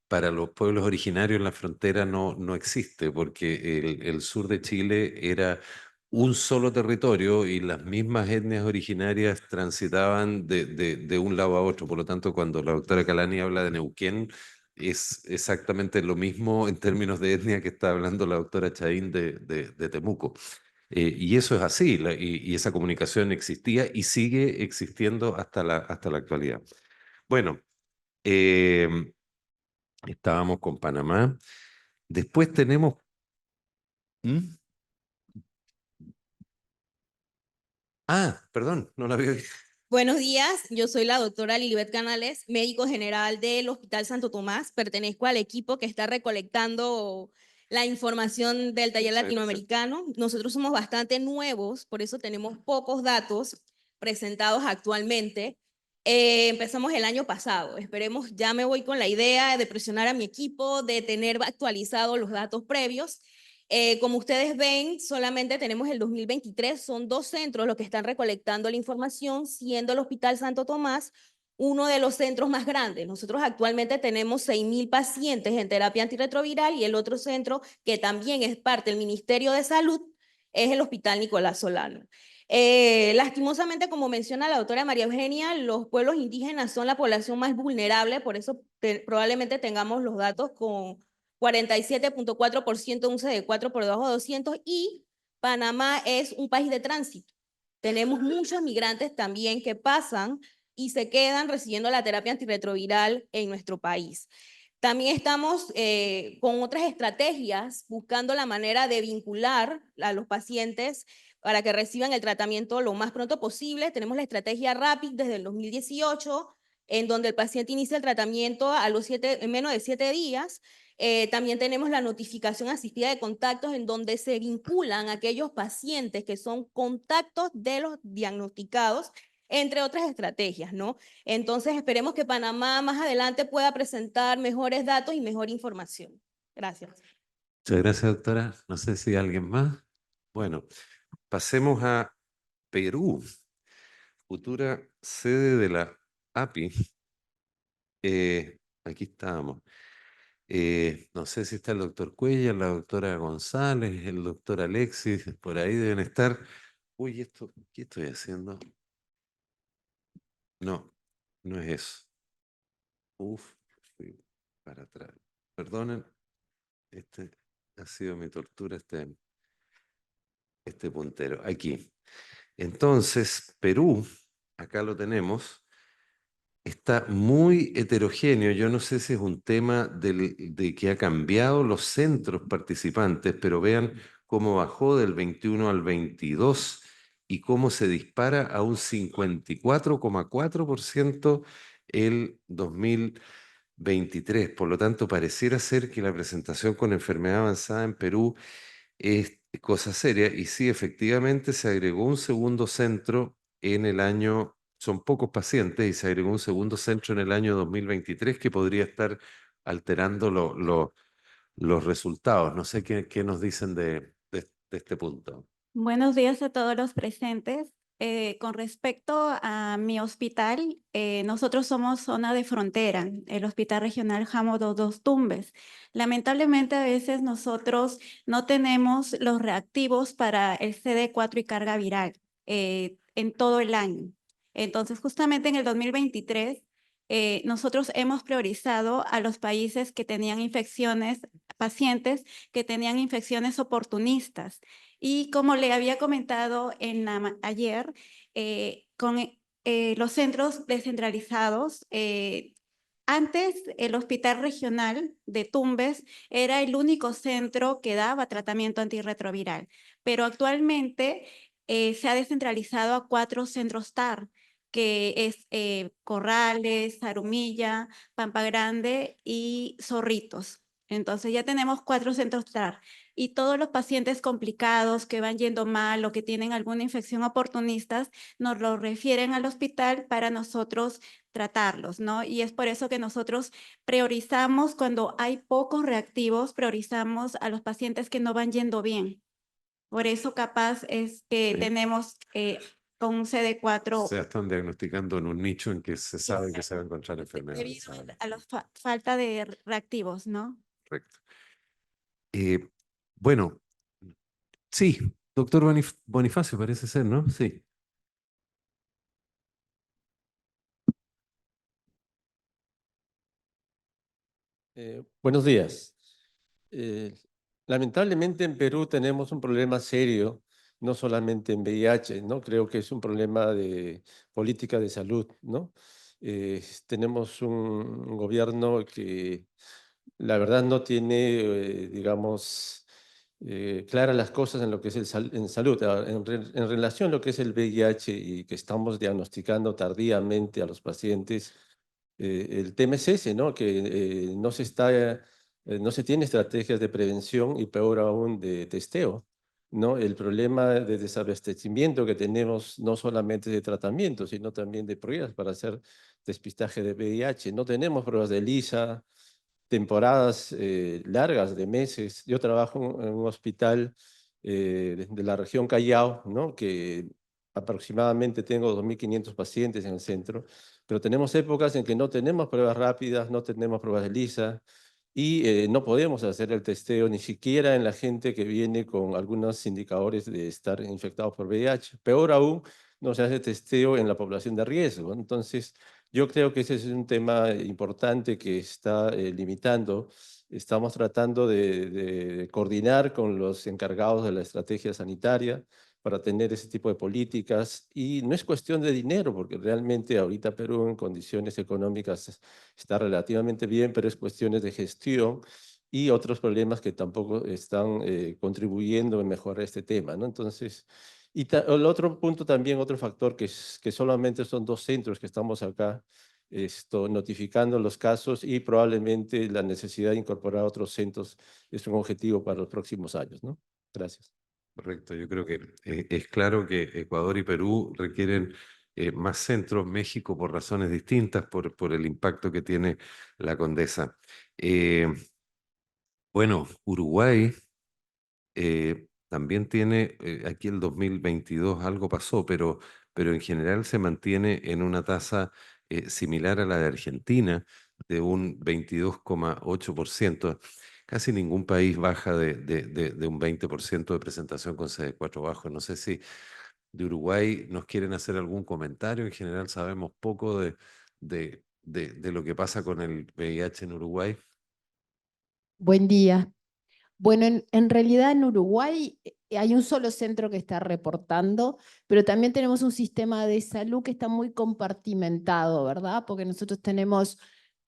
para los pueblos originarios la frontera no existe, porque el sur de Chile era un solo territorio y las mismas etnias originarias transitaban de un lado a otro. Por lo tanto, cuando la doctora Calani habla de Neuquén, es exactamente lo mismo en términos de etnia que está hablando la doctora Chaín de Temuco. Y eso es así, y esa comunicación existía y sigue existiendo hasta la actualidad. Bueno, eh, estábamos con Panamá. Después tenemos... ¿Mm? Ah, perdón, no la veo. Buenos días, yo soy la doctora Lilibet Canales, médico general del Hospital Santo Tomás. Pertenezco al equipo que está recolectando la información del taller latinoamericano. Nosotros somos bastante nuevos, por eso tenemos pocos datos presentados actualmente. Empezamos el año pasado. Esperemos, ya me voy con la idea de presionar a mi equipo, de tener actualizados los datos previos. Como ustedes ven, solamente tenemos el 2023, son 2 centros los que están recolectando la información, siendo el Hospital Santo Tomás uno de los centros más grandes. Nosotros actualmente tenemos 6,000 pacientes en terapia antirretroviral, y el otro centro, que también es parte del Ministerio de Salud, es el Hospital Nicolás Solano. Lastimosamente, como menciona la doctora María Eugenia, los pueblos indígenas son la población más vulnerable, por eso probablemente tengamos los datos con 47.4%, un CD4 por debajo de 200, y Panamá es un país de tránsito. Tenemos muchos migrantes también que pasan y se quedan recibiendo la terapia antirretroviral en nuestro país. También estamos con otras estrategias buscando la manera de vincular a los pacientes para que reciban el tratamiento lo más pronto posible. Tenemos la estrategia RAPID desde el 2018, en donde el paciente inicia el tratamiento en menos de 7 días. También tenemos la notificación asistida de contactos, en donde se vinculan aquellos pacientes que son contactos de los diagnosticados, entre otras estrategias, ¿no? Entonces, esperemos que Panamá más adelante pueda presentar mejores datos y mejor información. Gracias. Muchas gracias, doctora. No sé si alguien más. Bueno, pasemos a Perú, futura sede de la API. Aquí estábamos. No sé si está el doctor Cuellar, la doctora González, el doctor Alexis, por ahí deben estar. Uy, ¿qué estoy haciendo? No, no es eso. Uf, fui para atrás. Perdonen, este ha sido mi tortura, este puntero. Aquí. Entonces, Perú, acá lo tenemos, está muy heterogéneo. Yo no sé si es un tema de que ha cambiado los centros participantes, pero vean cómo bajó del 21 al 22 y cómo se dispara a un 54,4% el 2023. Por lo tanto, pareciera ser que la presentación con enfermedad avanzada en Perú es cosa seria, y sí, efectivamente se agregó un segundo centro en el año, son pocos pacientes, y se agregó un segundo centro en el año 2023 que podría estar alterando los resultados. No sé qué nos dicen de este punto. Buenos días a todos los presentes. Con respecto a mi hospital, nosotros somos zona de frontera, el Hospital Regional Jamo Dos Tumbes. Lamentablemente, a veces nosotros no tenemos los reactivos para el CD4 y carga viral en todo el año. Entonces, justamente en el 2023, nosotros hemos priorizado a los países que tenían pacientes que tenían infecciones oportunistas. Y como le había comentado ayer, con los centros descentralizados, antes el Hospital Regional de Tumbes era el único centro que daba tratamiento antirretroviral, pero actualmente se ha descentralizado a 4 centros TAR, que es Corrales, Zarumilla, Pampa Grande y Zorritos. Entonces ya tenemos 4 centros TAR. Y todos los pacientes complicados que van yendo mal o que tienen alguna infección oportunistas nos lo refieren al hospital para nosotros tratarlos, ¿no? Y es por eso que nosotros priorizamos, cuando hay pocos reactivos, priorizamos a los pacientes que no van yendo bien. Por eso capaz es que Sí. tenemos con un CD4. O sea, están diagnosticando en un nicho en que se sabe que se va a encontrar enfermedad. Debido a la falta de reactivos, ¿no? Correcto. Bueno, sí, doctor Bonifacio parece ser, ¿no? Sí. Buenos días. Lamentablemente en Perú tenemos un problema serio, no solamente en VIH, ¿no? Creo que es un problema de política de salud, ¿no? Tenemos un gobierno que la verdad no tiene, digamos, claras las cosas en lo que es en salud. Ahora, en relación a lo que es el VIH y que estamos diagnosticando tardíamente a los pacientes, el tema es ese, ¿no? Que no se tiene estrategias de prevención y peor aún de testeo, ¿no? El problema de desabastecimiento que tenemos no solamente de tratamiento, sino también de pruebas para hacer despistaje de VIH. No tenemos pruebas de ELISA, temporadas largas de meses. Yo trabajo en un hospital de la región Callao, ¿no? Que aproximadamente tengo 2.500 pacientes en el centro, pero tenemos épocas en que no tenemos pruebas rápidas, no tenemos pruebas de ELISA, y no podemos hacer el testeo ni siquiera en la gente que viene con algunos indicadores de estar infectados por VIH. Peor aún, no se hace testeo en la población de riesgo. Entonces, yo creo que ese es un tema importante que está limitando. Estamos tratando de coordinar con los encargados de la estrategia sanitaria para tener ese tipo de políticas. Y no es cuestión de dinero, porque realmente ahorita Perú en condiciones económicas está relativamente bien, pero es cuestiones de gestión y otros problemas que tampoco están contribuyendo a mejorar este tema, ¿no? Entonces, el otro punto también, otro factor que solamente son 2 centros que estamos acá notificando los casos, y probablemente la necesidad de incorporar otros centros es un objetivo para los próximos años, ¿no? Gracias. Correcto, yo creo que es claro que Ecuador y Perú requieren más centros, México por razones distintas, por el impacto que tiene la Condesa. Bueno, Uruguay también tiene, aquí el 2022 algo pasó, pero en general se mantiene en una tasa similar a la de Argentina, de un 22,8%. Casi ningún país baja de un 20% de presentación con CD4 bajo. No sé si de Uruguay nos quieren hacer algún comentario. En general sabemos poco de lo que pasa con el VIH en Uruguay. Buen día. Bueno, en realidad en Uruguay hay un solo centro que está reportando, pero también tenemos un sistema de salud que está muy compartimentado, ¿verdad? Porque nosotros tenemos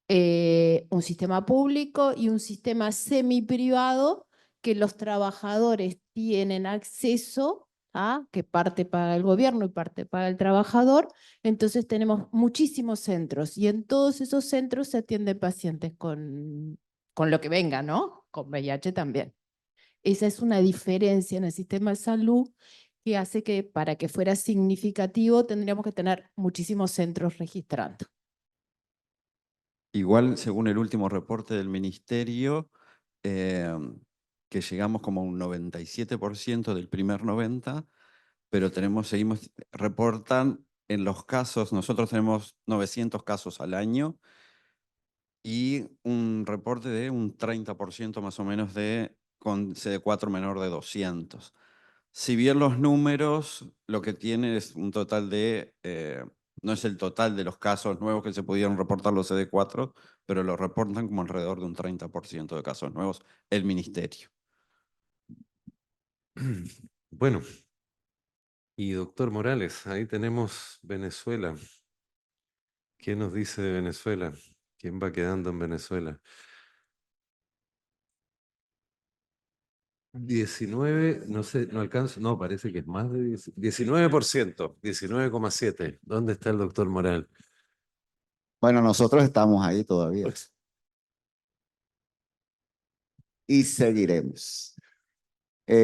un sistema público y un sistema semiprivado que los trabajadores tienen acceso a, que parte paga el gobierno y parte paga el trabajador. Entonces tenemos muchísimos centros y en todos esos centros se atienden pacientes con lo que venga, ¿no? Con VIH también. Esa es una diferencia en el sistema de salud que hace que para que fuera significativo tendríamos que tener muchísimos centros registrando. Igual, según el último reporte del ministerio, que llegamos como a un 97% del primer 90%, pero reportan en los casos, nosotros tenemos 900 casos al año y un reporte de un 30% más o menos con CD4 menor de 200. Si bien los números lo que tienen es un total no es el total de los casos nuevos que se pudieron reportar los CD4, pero lo reportan como alrededor de un 30% de casos nuevos el ministerio. Bueno, y doctor Morales, ahí tenemos Venezuela. ¿Qué nos dice de Venezuela? ¿Quién va quedando en Venezuela? 19, no sé, no alcanzo, no, parece que es más de 19%, 19,7%. ¿Dónde está el doctor Morales? Bueno, nosotros estamos ahí todavía. Y seguiremos.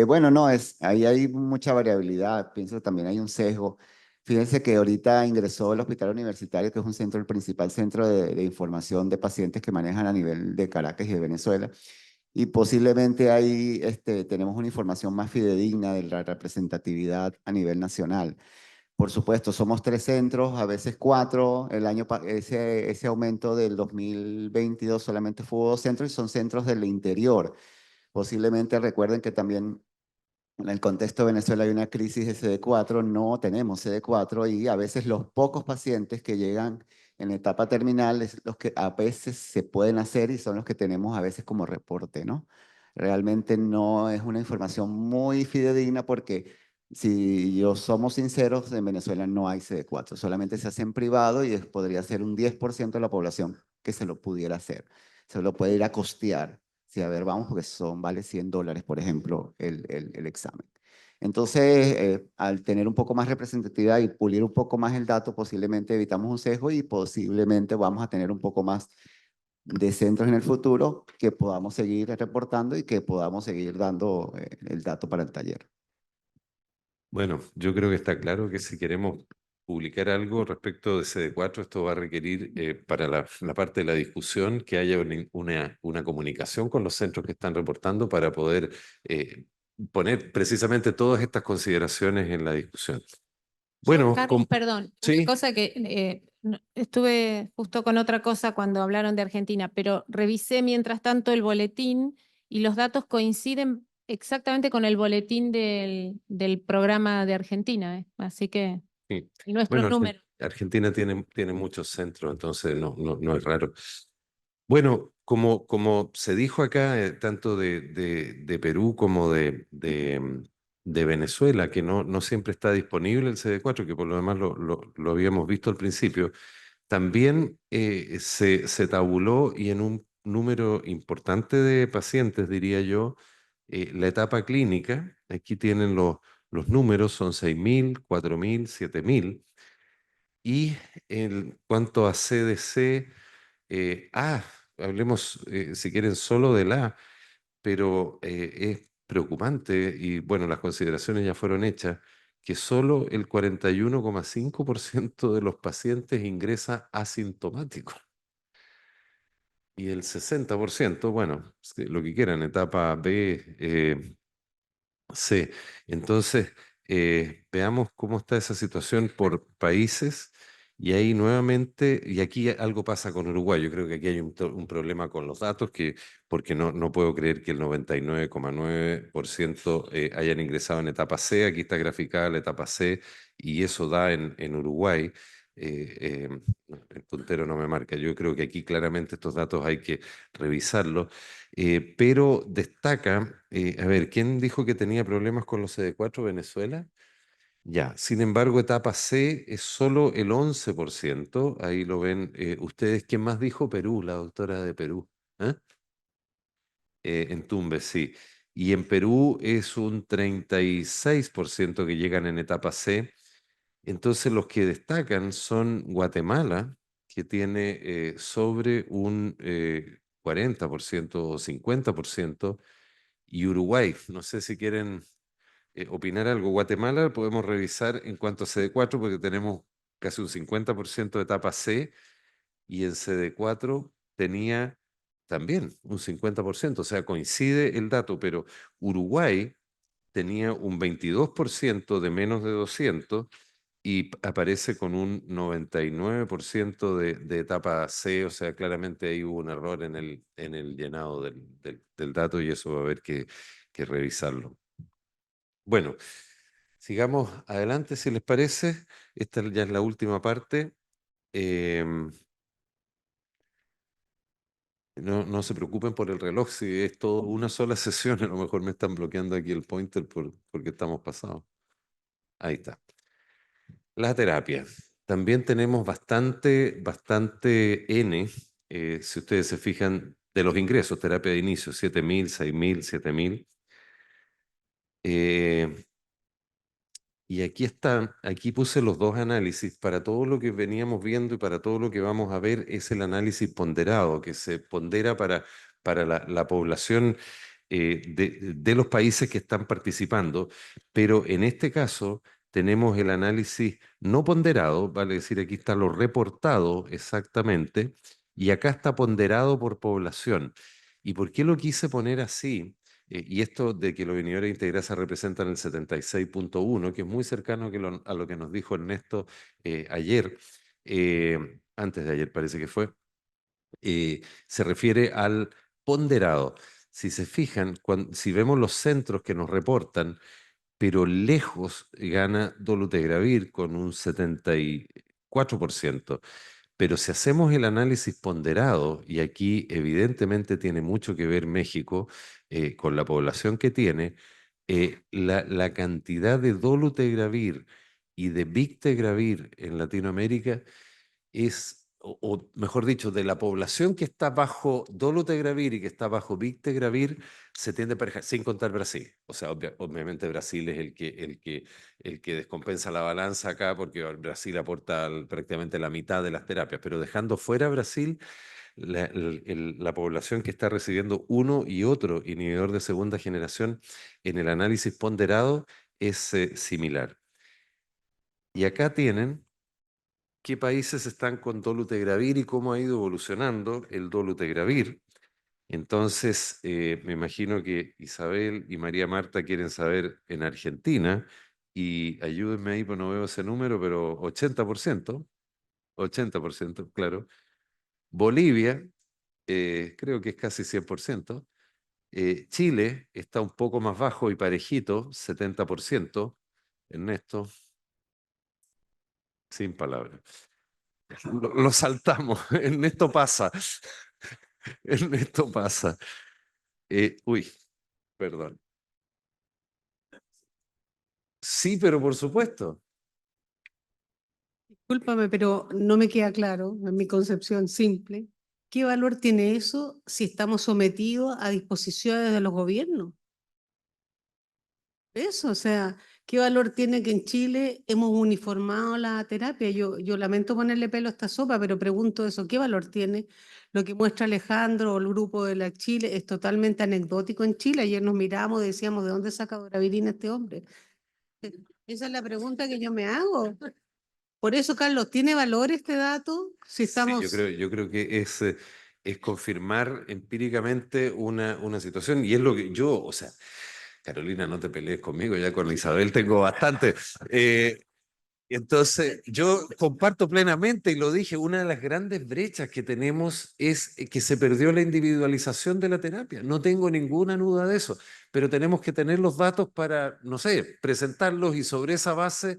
Bueno, no, ahí hay mucha variabilidad. Pienso que también hay un sesgo. Fíjense que ahorita ingresó el Hospital Universitario, que es el principal centro de información de pacientes que manejan a nivel de Caracas y de Venezuela. Y posiblemente ahí tenemos una información más fidedigna de la representatividad a nivel nacional. Por supuesto, somos 3 centros, a veces 4. Ese aumento del 2022 solamente fue 2 centros y son centros del interior. Posiblemente recuerden que también en el contexto de Venezuela hay una crisis de CD4, no tenemos CD4 y a veces los pocos pacientes que llegan en la etapa terminal es los que a veces se pueden hacer y son los que tenemos a veces como reporte, ¿no? Realmente no es una información muy fidedigna porque si somos sinceros, en Venezuela no hay CD4, solamente se hace en privado y podría ser un 10% de la población que se lo pudiera hacer, se lo puede ir a costear. Sí, a ver, vamos, porque vale $100, por ejemplo, el examen. Entonces, al tener un poco más representatividad y pulir un poco más el dato, posiblemente evitamos un sesgo y posiblemente vamos a tener un poco más de centros en el futuro que podamos seguir reportando y que podamos seguir dando el dato para el taller. Bueno, yo creo que está claro que si queremos publicar algo respecto de CD4, esto va a requerir para la parte de la discusión que haya una comunicación con los centros que están reportando para poder poner precisamente todas estas consideraciones en la discusión. Bueno, Carlos, perdón, sí. una cosa que estuve justo con otra cosa cuando hablaron de Argentina, pero revisé mientras tanto el boletín y los datos coinciden exactamente con el boletín del programa de Argentina, así que, Sí. y nuestros Bueno, números. Argentina tiene muchos centros, entonces no es raro. Bueno, como se dijo acá, tanto de Perú como de Venezuela, que no siempre está disponible el CD4, que por lo demás lo habíamos visto al principio, también se tabuló y en un número importante de pacientes, diría yo, la etapa clínica. Aquí tienen los números, son 6.000, 4.000, 7.000. Y en cuanto a CDC, hablemos, si quieren, solo del A, pero es preocupante, y bueno, las consideraciones ya fueron hechas, que solo el 41,5% de los pacientes ingresa asintomático. Y el 60%, bueno, lo que quieran, etapa B, C. Entonces, veamos cómo está esa situación por países. Y ahí nuevamente, y aquí algo pasa con Uruguay, yo creo que aquí hay un problema con los datos, porque no puedo creer que el 99,9% hayan ingresado en etapa C. Aquí está graficada la etapa C y eso da en Uruguay. El puntero no me marca. Yo creo que aquí claramente estos datos hay que revisarlos. Pero destaca, a ver, ¿quién dijo que tenía problemas con los CD4? ¿Venezuela? Ya, sin embargo, etapa C es solo el 11%, ahí lo ven ustedes. ¿Quién más dijo? Perú, la doctora de Perú. ¿Eh? En Tumbes, sí. Y en Perú es un 36% que llegan en etapa C. Entonces los que destacan son Guatemala, que tiene sobre un 40% o 50%, y Uruguay. No sé si quieren opinar algo. Guatemala podemos revisar en cuanto a CD4, porque tenemos casi un 50% de etapa C, y en CD4 tenía también un 50%, o sea, coincide el dato, pero Uruguay tenía un 22% de menos de 200 y aparece con un 99% de etapa C, o sea, claramente ahí hubo un error en el llenado del dato, y eso va a haber que revisarlo. Bueno, sigamos adelante si les parece. Esta ya es la última parte. No se preocupen por el reloj, si es todo una sola sesión, a lo mejor me están bloqueando aquí el pointer porque estamos pasados. Ahí está. La terapia. También tenemos bastante N, si ustedes se fijan, de los ingresos, terapia de inicio, 7.000, 6.000, 7.000. Y aquí puse los dos análisis. Para todo lo que veníamos viendo y para todo lo que vamos a ver es el análisis ponderado, que se pondera para la población de los países que están participando. Pero en este caso tenemos el análisis no ponderado, vale decir, aquí está lo reportado exactamente, y acá está ponderado por población. ¿Y por qué lo quise poner así? Y esto de que los inhibidores de integrasa representan el 76,1, que es muy cercano a lo que nos dijo Ernesto ayer, antes de ayer parece que fue, se refiere al ponderado. Si se fijan, si vemos los centros que nos reportan, pero lejos gana dolutegravir con un 74%. Pero si hacemos el análisis ponderado, y aquí evidentemente tiene mucho que ver México con la población que tiene, la cantidad de dolutegravir y de victegravir en Latinoamérica es, o mejor dicho, de la población que está bajo dolutegravir y que está bajo victegravir, se tiende a parejar, sin contar Brasil. O sea, obviamente Brasil es el que descompensa la balanza acá, porque Brasil aporta prácticamente la mitad de las terapias, pero dejando fuera Brasil, la población que está recibiendo uno y otro inhibidor de segunda generación en el análisis ponderado es similar. Y acá tienen qué países están con dolutegravir y cómo ha ido evolucionando el dolutegravir. Entonces, me imagino que Isabel y María Marta quieren saber en Argentina y ayúdenme ahí, pues no veo ese número, pero 80%, 80%, claro. Bolivia, creo que es casi 100%. Chile está un poco más bajo y parejito, 70%. Ernesto, sin palabras. Lo saltamos, Ernesto pasa. Ernesto pasa. Uy, perdón. Sí, pero por supuesto. Discúlpame, pero no me queda claro, en mi concepción simple, ¿qué valor tiene eso si estamos sometidos a disposiciones de los gobiernos? Eso, o sea, ¿qué valor tiene que en Chile hemos uniformado la terapia? Yo lamento ponerle pelo a esta sopa, pero pregunto eso, ¿qué valor tiene? Lo que muestra Alejandro o el grupo de la Chile es totalmente anecdótico en Chile. Ayer nos miramos y decíamos, ¿de dónde saca Doravirina este hombre? Esa es la pregunta que yo me hago. Por eso, Carlos, ¿tiene valor este dato? Si Sí, estamos... yo creo que es confirmar empíricamente una situación y es lo que yo, o sea, Carolina, no te pelees conmigo, ya con Isabel tengo bastante. Entonces, yo comparto plenamente y lo dije, una de las grandes brechas que tenemos es que se perdió la individualización de la terapia. No tengo ninguna duda de eso, pero tenemos que tener los datos para, no sé, presentarlos y sobre esa base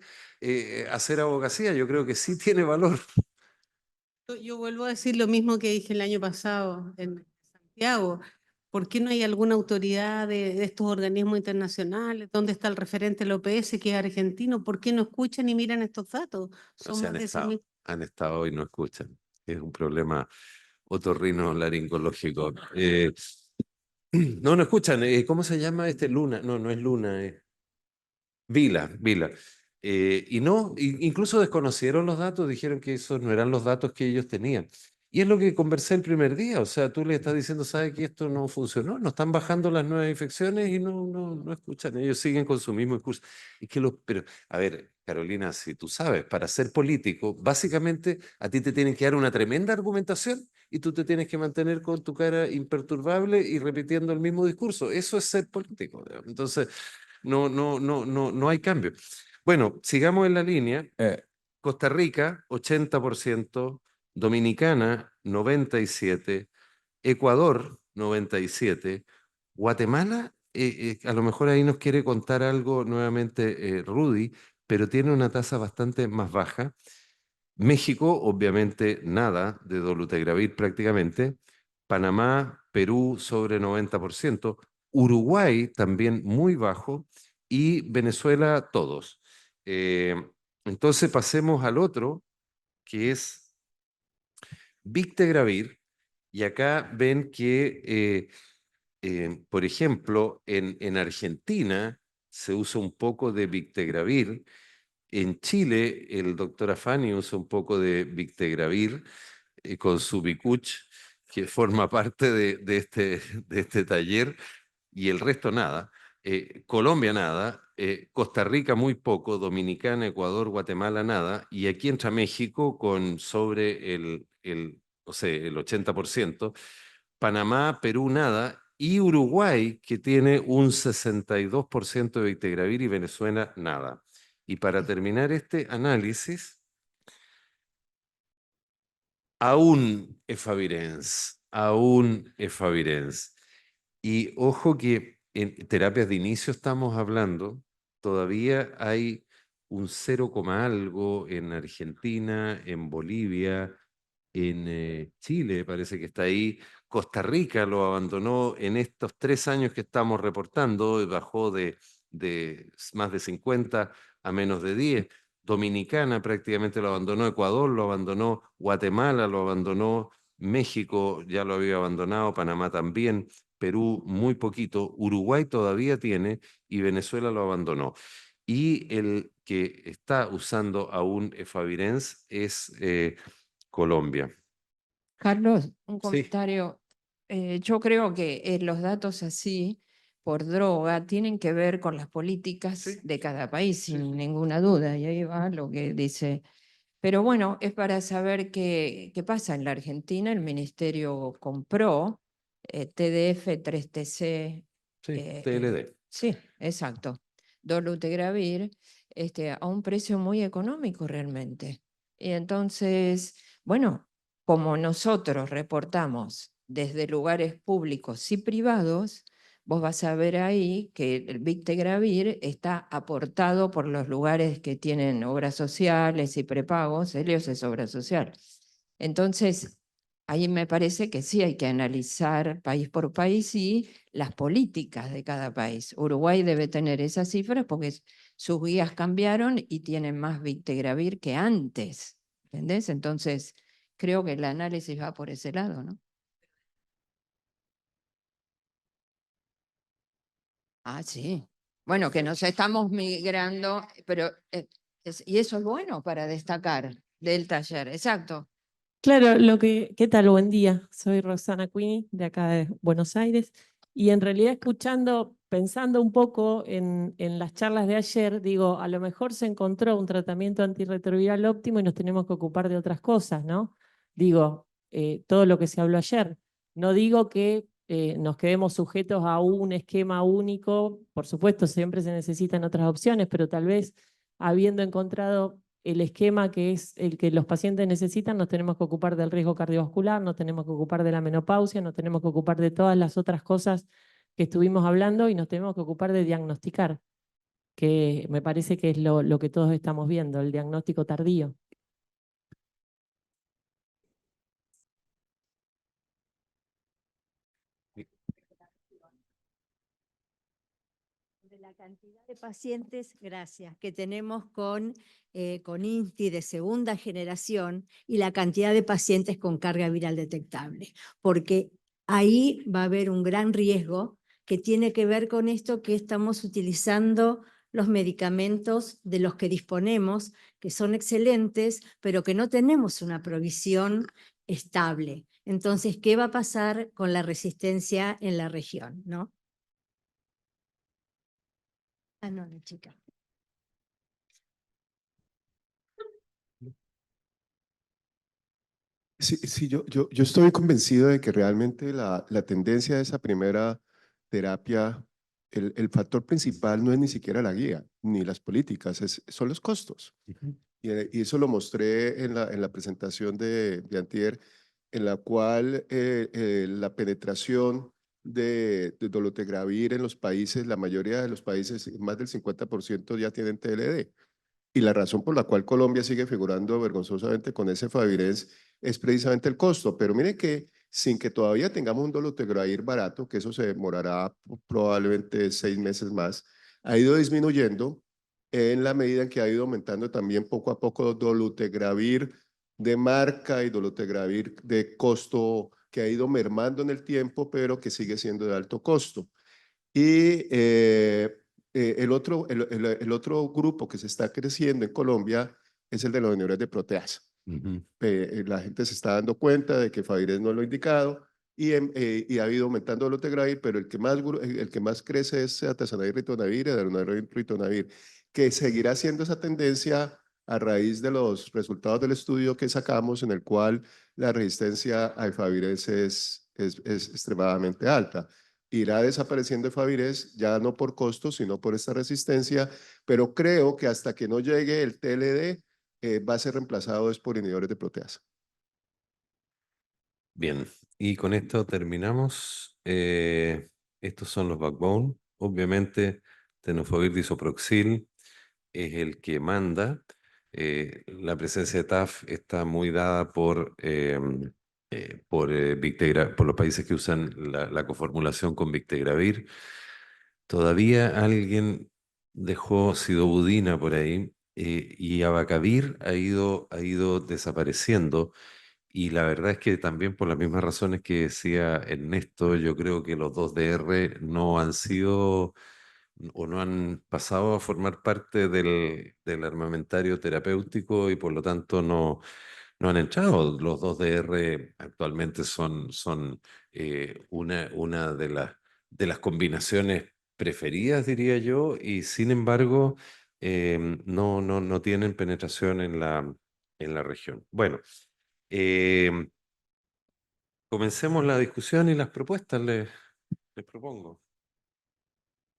hacer abogacía. Yo creo que sí tiene valor. Yo vuelvo a decir lo mismo que dije el año pasado en Santiago. ¿Por qué no hay alguna autoridad de estos organismos internacionales? ¿Dónde está el referente del OPS que es argentino? ¿Por qué no escuchan y miran estos datos? O Son sea, más de 100.000. han estado y no escuchan. Es un problema otorrinolaringológico. No, no escuchan. ¿Cómo se llama este? Luna. No, no es Luna. Vila, Vila. Y no, incluso desconocieron los datos, dijeron que esos no eran los datos que ellos tenían. Y es lo que conversé el primer día, o sea, tú le estás diciendo, ¿sabe que esto no funcionó? No están bajando las nuevas infecciones y no escuchan, ellos siguen con su mismo discurso. Pero, a ver, Carolina, si tú sabes, para ser político, básicamente a ti te tienen que dar una tremenda argumentación y tú te tienes que mantener con tu cara imperturbable y repitiendo el mismo discurso. Eso es ser político. Digamos. Entonces, no hay cambio. Bueno, sigamos en la línea. Costa Rica, 80%, Dominicana, 97%, Ecuador, 97%, Guatemala, a lo mejor ahí nos quiere contar algo nuevamente Rudy, pero tiene una tasa bastante más baja. México, obviamente, nada de dolutegravir prácticamente. Panamá, Perú, sobre 90%. Uruguay, también muy bajo. Y Venezuela, todos. Entonces, pasemos al otro, que es Victegravir. Y acá ven que, por ejemplo, en Argentina se usa un poco de Victegravir. En Chile, el doctor Afani usa un poco de Victegravir con su Bicuch, que forma parte de este taller, y el resto nada. Colombia nada, Costa Rica muy poco, Dominicana, Ecuador, Guatemala nada, y aquí entra México con sobre o sea, el 80%, Panamá, Perú nada, y Uruguay, que tiene un 62% de Victegravir y Venezuela nada. Y para terminar este análisis, aún Efavirenz. Y ojo que en terapias de inicio estamos hablando, todavía hay un 0, algo en Argentina, en Bolivia, en Chile, parece que está ahí. Costa Rica lo abandonó en estos 3 años que estamos reportando, bajó de más de 50 a menos de 10. Dominicana prácticamente lo abandonó, Ecuador lo abandonó, Guatemala lo abandonó, México ya lo había abandonado, Panamá también, Perú muy poquito, Uruguay todavía tiene y Venezuela lo abandonó. Y el que está usando aún Efavirenz es Colombia. Carlos, un Sí. comentario. Yo creo que los datos así por droga tienen que ver con las políticas de cada país, sin ninguna duda. Y ahí va lo que dice. Pero bueno, es para saber qué pasa en la Argentina. El ministerio compró TDF, 3TC. Sí, TLD. Sí, exacto. Dolutegravir. a un precio muy económico realmente. Y entonces, bueno, como nosotros reportamos desde lugares públicos y privados, vos vas a ver ahí que el Victegravir está aportado por los lugares que tienen obras sociales y prepagos. Helios es obra social. Entonces, ahí me parece que sí hay que analizar país por país y las políticas de cada país. Uruguay debe tener esas cifras porque sus guías cambiaron y tienen más Victegravir que antes, ¿entendés? Entonces, creo que el análisis va por ese lado, ¿no? Ah, sí. Bueno, que nos estamos migrando, pero y eso es bueno para destacar del taller, exacto. Claro, ¿qué tal? Buen día. Soy Roxana Quini, de acá de Buenos Aires. Y en realidad pensando un poco en las charlas de ayer, digo, a lo mejor se encontró un tratamiento antirretroviral óptimo y nos tenemos que ocupar de otras cosas, ¿no? Digo, todo lo que se habló ayer. No digo que nos quedemos sujetos a un esquema único. Por supuesto, siempre se necesitan otras opciones, pero tal vez habiendo encontrado el esquema que es el que los pacientes necesitan, nos tenemos que ocupar del riesgo cardiovascular, nos tenemos que ocupar de la menopausia, nos tenemos que ocupar de todas las otras cosas que estuvimos hablando y nos tenemos que ocupar de diagnosticar, que me parece que es lo que todos estamos viendo, el diagnóstico tardío. De la cantidad de pacientes, gracias, que tenemos con INSTI de segunda generación y la cantidad de pacientes con carga viral detectable, porque ahí va a haber un gran riesgo que tiene que ver con esto que estamos utilizando los medicamentos de los que disponemos, que son excelentes, pero que no tenemos una provisión estable. Entonces, ¿qué va a pasar con la resistencia en la región, no? Ah, no, la chica. Sí, sí, yo estoy convencido de que realmente la tendencia de esa primera terapia, el factor principal no es ni siquiera la guía, ni las políticas, son los costos. Y eso lo mostré en la presentación de antier, en la cual la penetración de dolutegravir en los países, la mayoría de los países, más del 50% ya tienen TLD. Y la razón por la cual Colombia sigue figurando vergonzosamente con ese Favirenz es precisamente el costo. Pero mire que sin que todavía tengamos un dolutegravir barato, que eso se demorará probablemente 6 meses más, ha ido disminuyendo en la medida en que ha ido aumentando también poco a poco dolutegravir de marca y dolutegravir de costo que ha ido mermando en el tiempo, pero que sigue siendo de alto costo. Y el otro grupo que se está creciendo en Colombia es el de los inhibidores de proteasa. La gente se está dando cuenta de que Favirenz no es lo indicado y ha ido aumentando el dolutegravir, pero el que más crece es atazanavir, ritonavir y darunavir, ritonavir, que seguirá siendo esa tendencia a raíz de los resultados del estudio que sacamos en el cual la resistencia a Favirenz es extremadamente alta. Irá desapareciendo el Favirenz, ya no por costo, sino por esta resistencia, pero creo que hasta que no llegue el TLD, va a ser reemplazado por inhibidores de proteasa. Bien, y con esto terminamos. Estos son los backbone. Obviamente, tenofovir disoproxil es el que manda. La presencia de TAF está muy dada por los países que usan la coformulación con Victegravir. Todavía alguien dejó sidobudina por ahí y abacavir ha ido desapareciendo. Y la verdad es que también por las mismas razones que decía Ernesto, yo creo que los 2DR no han sido o no han pasado a formar parte del armamentario terapéutico y por lo tanto no han entrado. Los 2DR actualmente son una de las combinaciones preferidas, diría yo, y sin embargo no tienen penetración en la región. Bueno. Comencemos la discusión y las propuestas, les propongo.